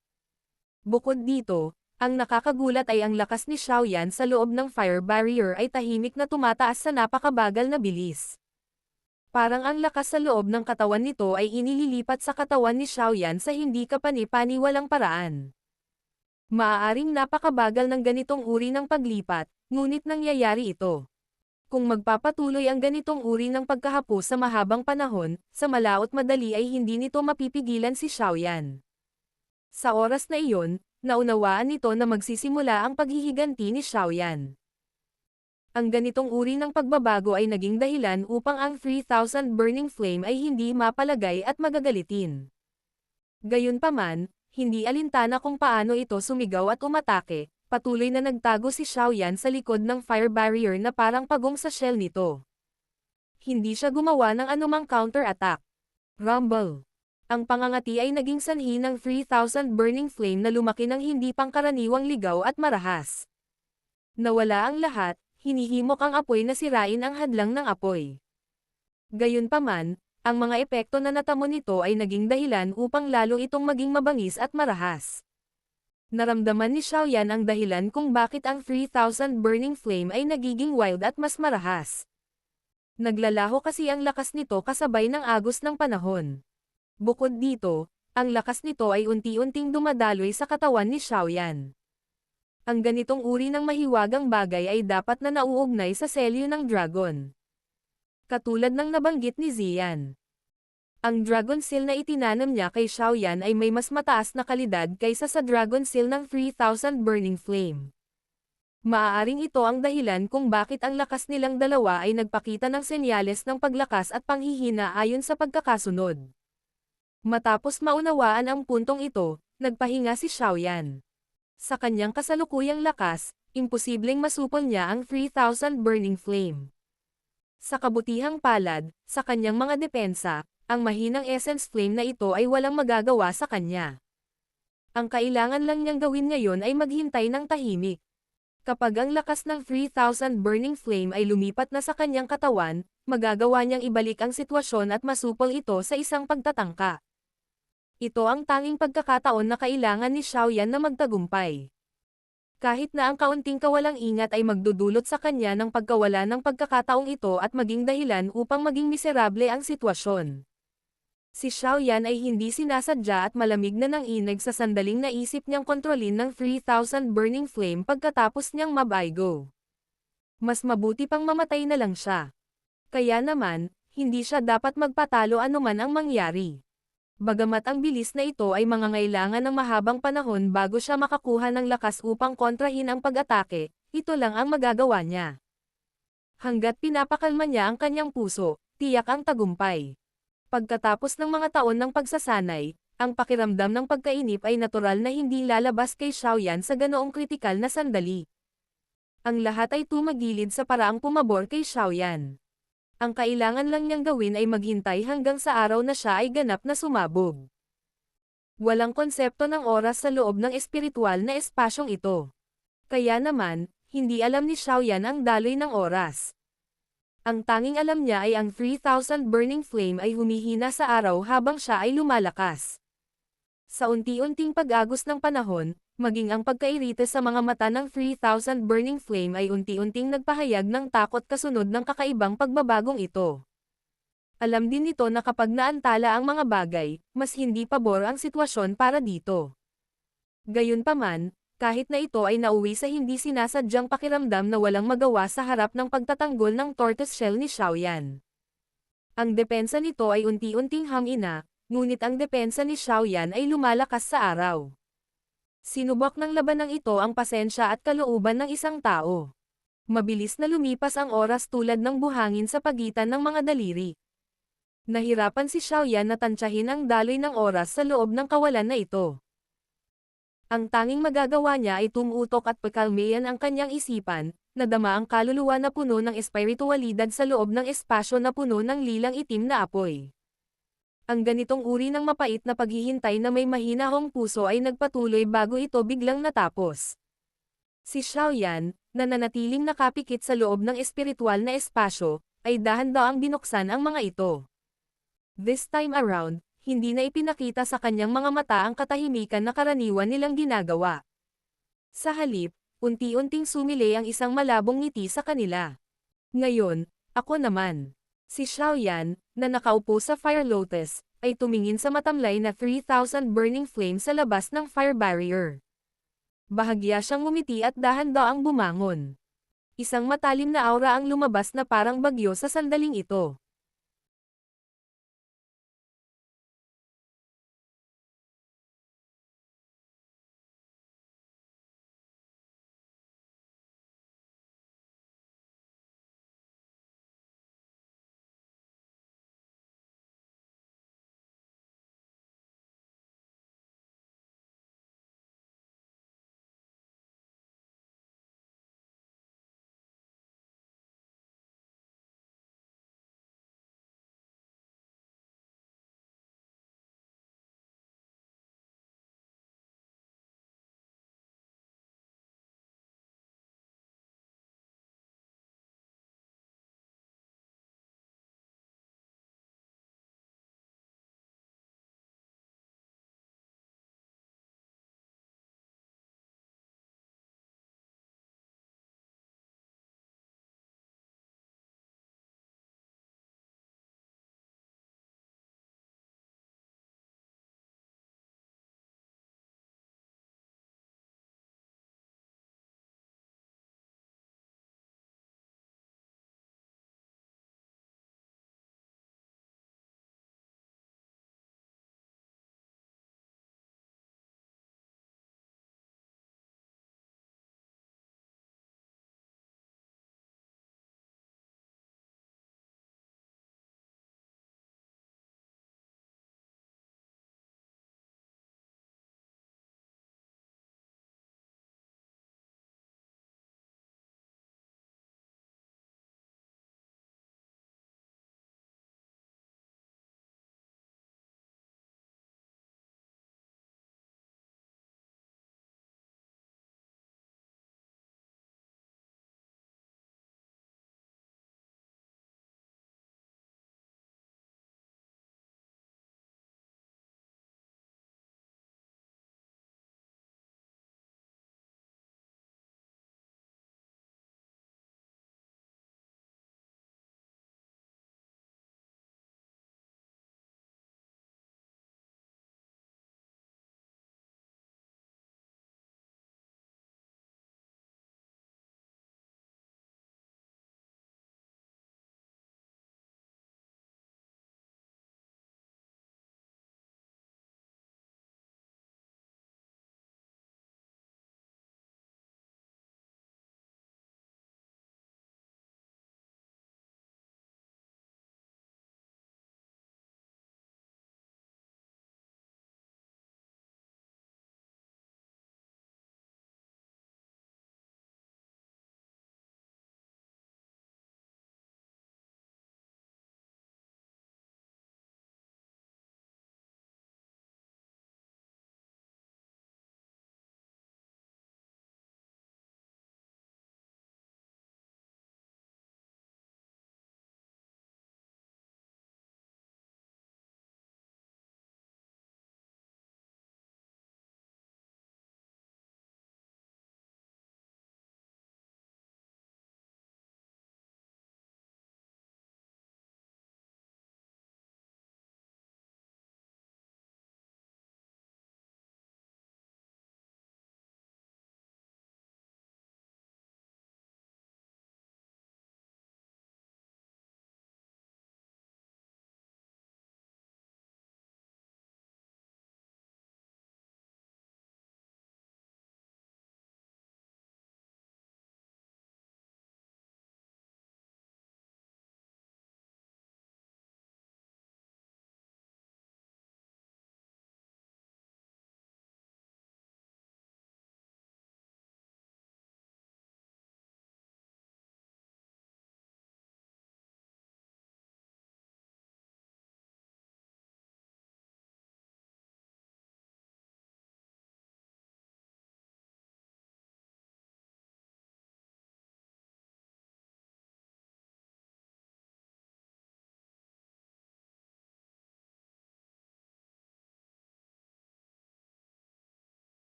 Bukod dito, ang nakakagulat ay ang lakas ni Xiaoyan sa loob ng fire barrier ay tahimik na tumataas sa napakabagal na bilis. Parang ang lakas sa loob ng katawan nito ay inililipat sa katawan ni Xiaoyan sa hindi kapani-paniwalang paraan. Maaaring napakabagal ng ganitong uri ng paglipat, ngunit nangyayari ito. Kung magpapatuloy ang ganitong uri ng pagkahapos sa mahabang panahon, sa malaot madali ay hindi nito mapipigilan si Xiaoyan. Sa oras na iyon, naunawaan nito na magsisimula ang paghihiganti ni Xiaoyan. Ang ganitong uri ng pagbabago ay naging dahilan upang ang 3,000 burning flame ay hindi mapalagay at magagalitin. Gayunpaman, hindi alintana kung paano ito sumigaw at umatake. Patuloy na nagtago si Xiaoyan sa likod ng fire barrier na parang pagong sa shell nito. Hindi siya gumawa ng anumang counter-attack. Rumble. Ang pangangati ay naging sanhi ng 3,000 burning flame na lumaki ng hindi pangkaraniwang ligaw at marahas. Nawala ang lahat, hinihimok ang apoy na sirain ang hadlang ng apoy. Gayunpaman, ang mga epekto na natamo nito ay naging dahilan upang lalo itong maging mabangis at marahas. Naramdaman ni Xiaoyan ang dahilan kung bakit ang 3,000 burning flame ay nagiging wild at mas marahas. Naglalaho kasi ang lakas nito kasabay ng agos ng panahon. Bukod dito, ang lakas nito ay unti-unting dumadaloy sa katawan ni Xiaoyan. Ang ganitong uri ng mahiwagang bagay ay dapat na nauugnay sa selyo ng dragon. Katulad ng nabanggit ni Zian. Ang Dragon Seal na itinanam niya kay Xiaoyan ay may mas mataas na kalidad kaysa sa Dragon Seal ng 3,000 Burning Flame. Maaaring ito ang dahilan kung bakit ang lakas nilang dalawa ay nagpakita ng senyales ng paglakas at panghihina ayon sa pagkakasunod. Matapos maunawaan ang puntong ito, nagpahinga si Xiaoyan. Sa kanyang kasalukuyang lakas, imposibleng masupol niya ang 3,000 Burning Flame. Sa kabutihang palad, sa kanyang mga depensa, ang mahinang essence flame na ito ay walang magagawa sa kanya. Ang kailangan lang niyang gawin ngayon ay maghintay ng tahimik. Kapag ang lakas ng 3,000 burning flame ay lumipat na sa kanyang katawan, magagawa niyang ibalik ang sitwasyon at masupol ito sa isang pagtatangka. Ito ang tanging pagkakataon na kailangan ni Xiaoyan na magtagumpay. Kahit na ang kaunting kawalang ingat ay magdudulot sa kanya ng pagkawala ng pagkakataong ito at maging dahilan upang maging miserable ang sitwasyon. Si Xiaoyan ay hindi sinasadya at malamig na nanginig sa sandaling naisip niyang kontrolin ng 3,000 burning flame pagkatapos niyang mabaygo. Mas mabuti pang mamatay na lang siya. Kaya naman, hindi siya dapat magpatalo anuman ang mangyari. Bagamat ang bilis na ito ay mangangailangan ng mahabang panahon bago siya makakuha ng lakas upang kontrahin ang pag-atake, ito lang ang magagawa niya. Hanggat pinapakalma niya ang kanyang puso, tiyak ang tagumpay. Pagkatapos ng mga taon ng pagsasanay, ang pakiramdam ng pagkainip ay natural na hindi lalabas kay Xiaoyan sa ganoong kritikal na sandali. Ang lahat ay tumagilid sa paraang pumabor kay Xiaoyan. Ang kailangan lang niyang gawin ay maghintay hanggang sa araw na siya ay ganap na sumabog. Walang konsepto ng oras sa loob ng espiritual na espasyong ito. Kaya naman, hindi alam ni Xiaoyan ang daloy ng oras. Ang tanging alam niya ay ang 3,000 burning flame ay humihina sa araw habang siya ay lumalakas. Sa unti-unting pag-agos ng panahon, maging ang pagkairita sa mga mata ng 3,000 burning flame ay unti-unting nagpahayag ng takot kasunod ng kakaibang pagbabagong ito. Alam din nito na kapag naantala ang mga bagay, mas hindi pabor ang sitwasyon para dito. Gayunpaman, kahit na ito ay nauwi sa hindi sinasadyang pakiramdam na walang magawa sa harap ng pagtatanggol ng tortoise shell ni Xiaoyan. Ang depensa nito ay unti-unting hamina, ngunit ang depensa ni Xiaoyan ay lumalakas sa araw. Sinubok ng labanang ito ang pasensya at kalooban ng isang tao. Mabilis na lumipas ang oras tulad ng buhangin sa pagitan ng mga daliri. Nahirapan si Xiaoyan na tantsahin ang daloy ng oras sa loob ng kawalan na ito. Ang tanging magagawa niya ay tumutok at pakalmayan ang kanyang isipan, nadama ang kaluluwa na puno ng espiritualidad sa loob ng espasyo na puno ng lilang itim na apoy. Ang ganitong uri ng mapait na paghihintay na may mahinahong puso ay nagpatuloy bago ito biglang natapos. Si Xiaoyan, na nanatiling nakapikit sa loob ng espiritual na espasyo, ay dahan-daang binuksan ang mga ito. This time around, hindi na ipinakita sa kanyang mga mata ang katahimikan na karaniwan nilang ginagawa. Sa halip, unti-unting sumili ang isang malabong ngiti sa kanila. Ngayon, ako naman. Si Xiaoyan, na nakaupo sa Fire Lotus, ay tumingin sa matamlay na 3,000 burning flames sa labas ng fire barrier. Bahagya siyang ngumiti at dahan-daang bumangon. Isang matalim na aura ang lumabas na parang bagyo sa sandaling ito.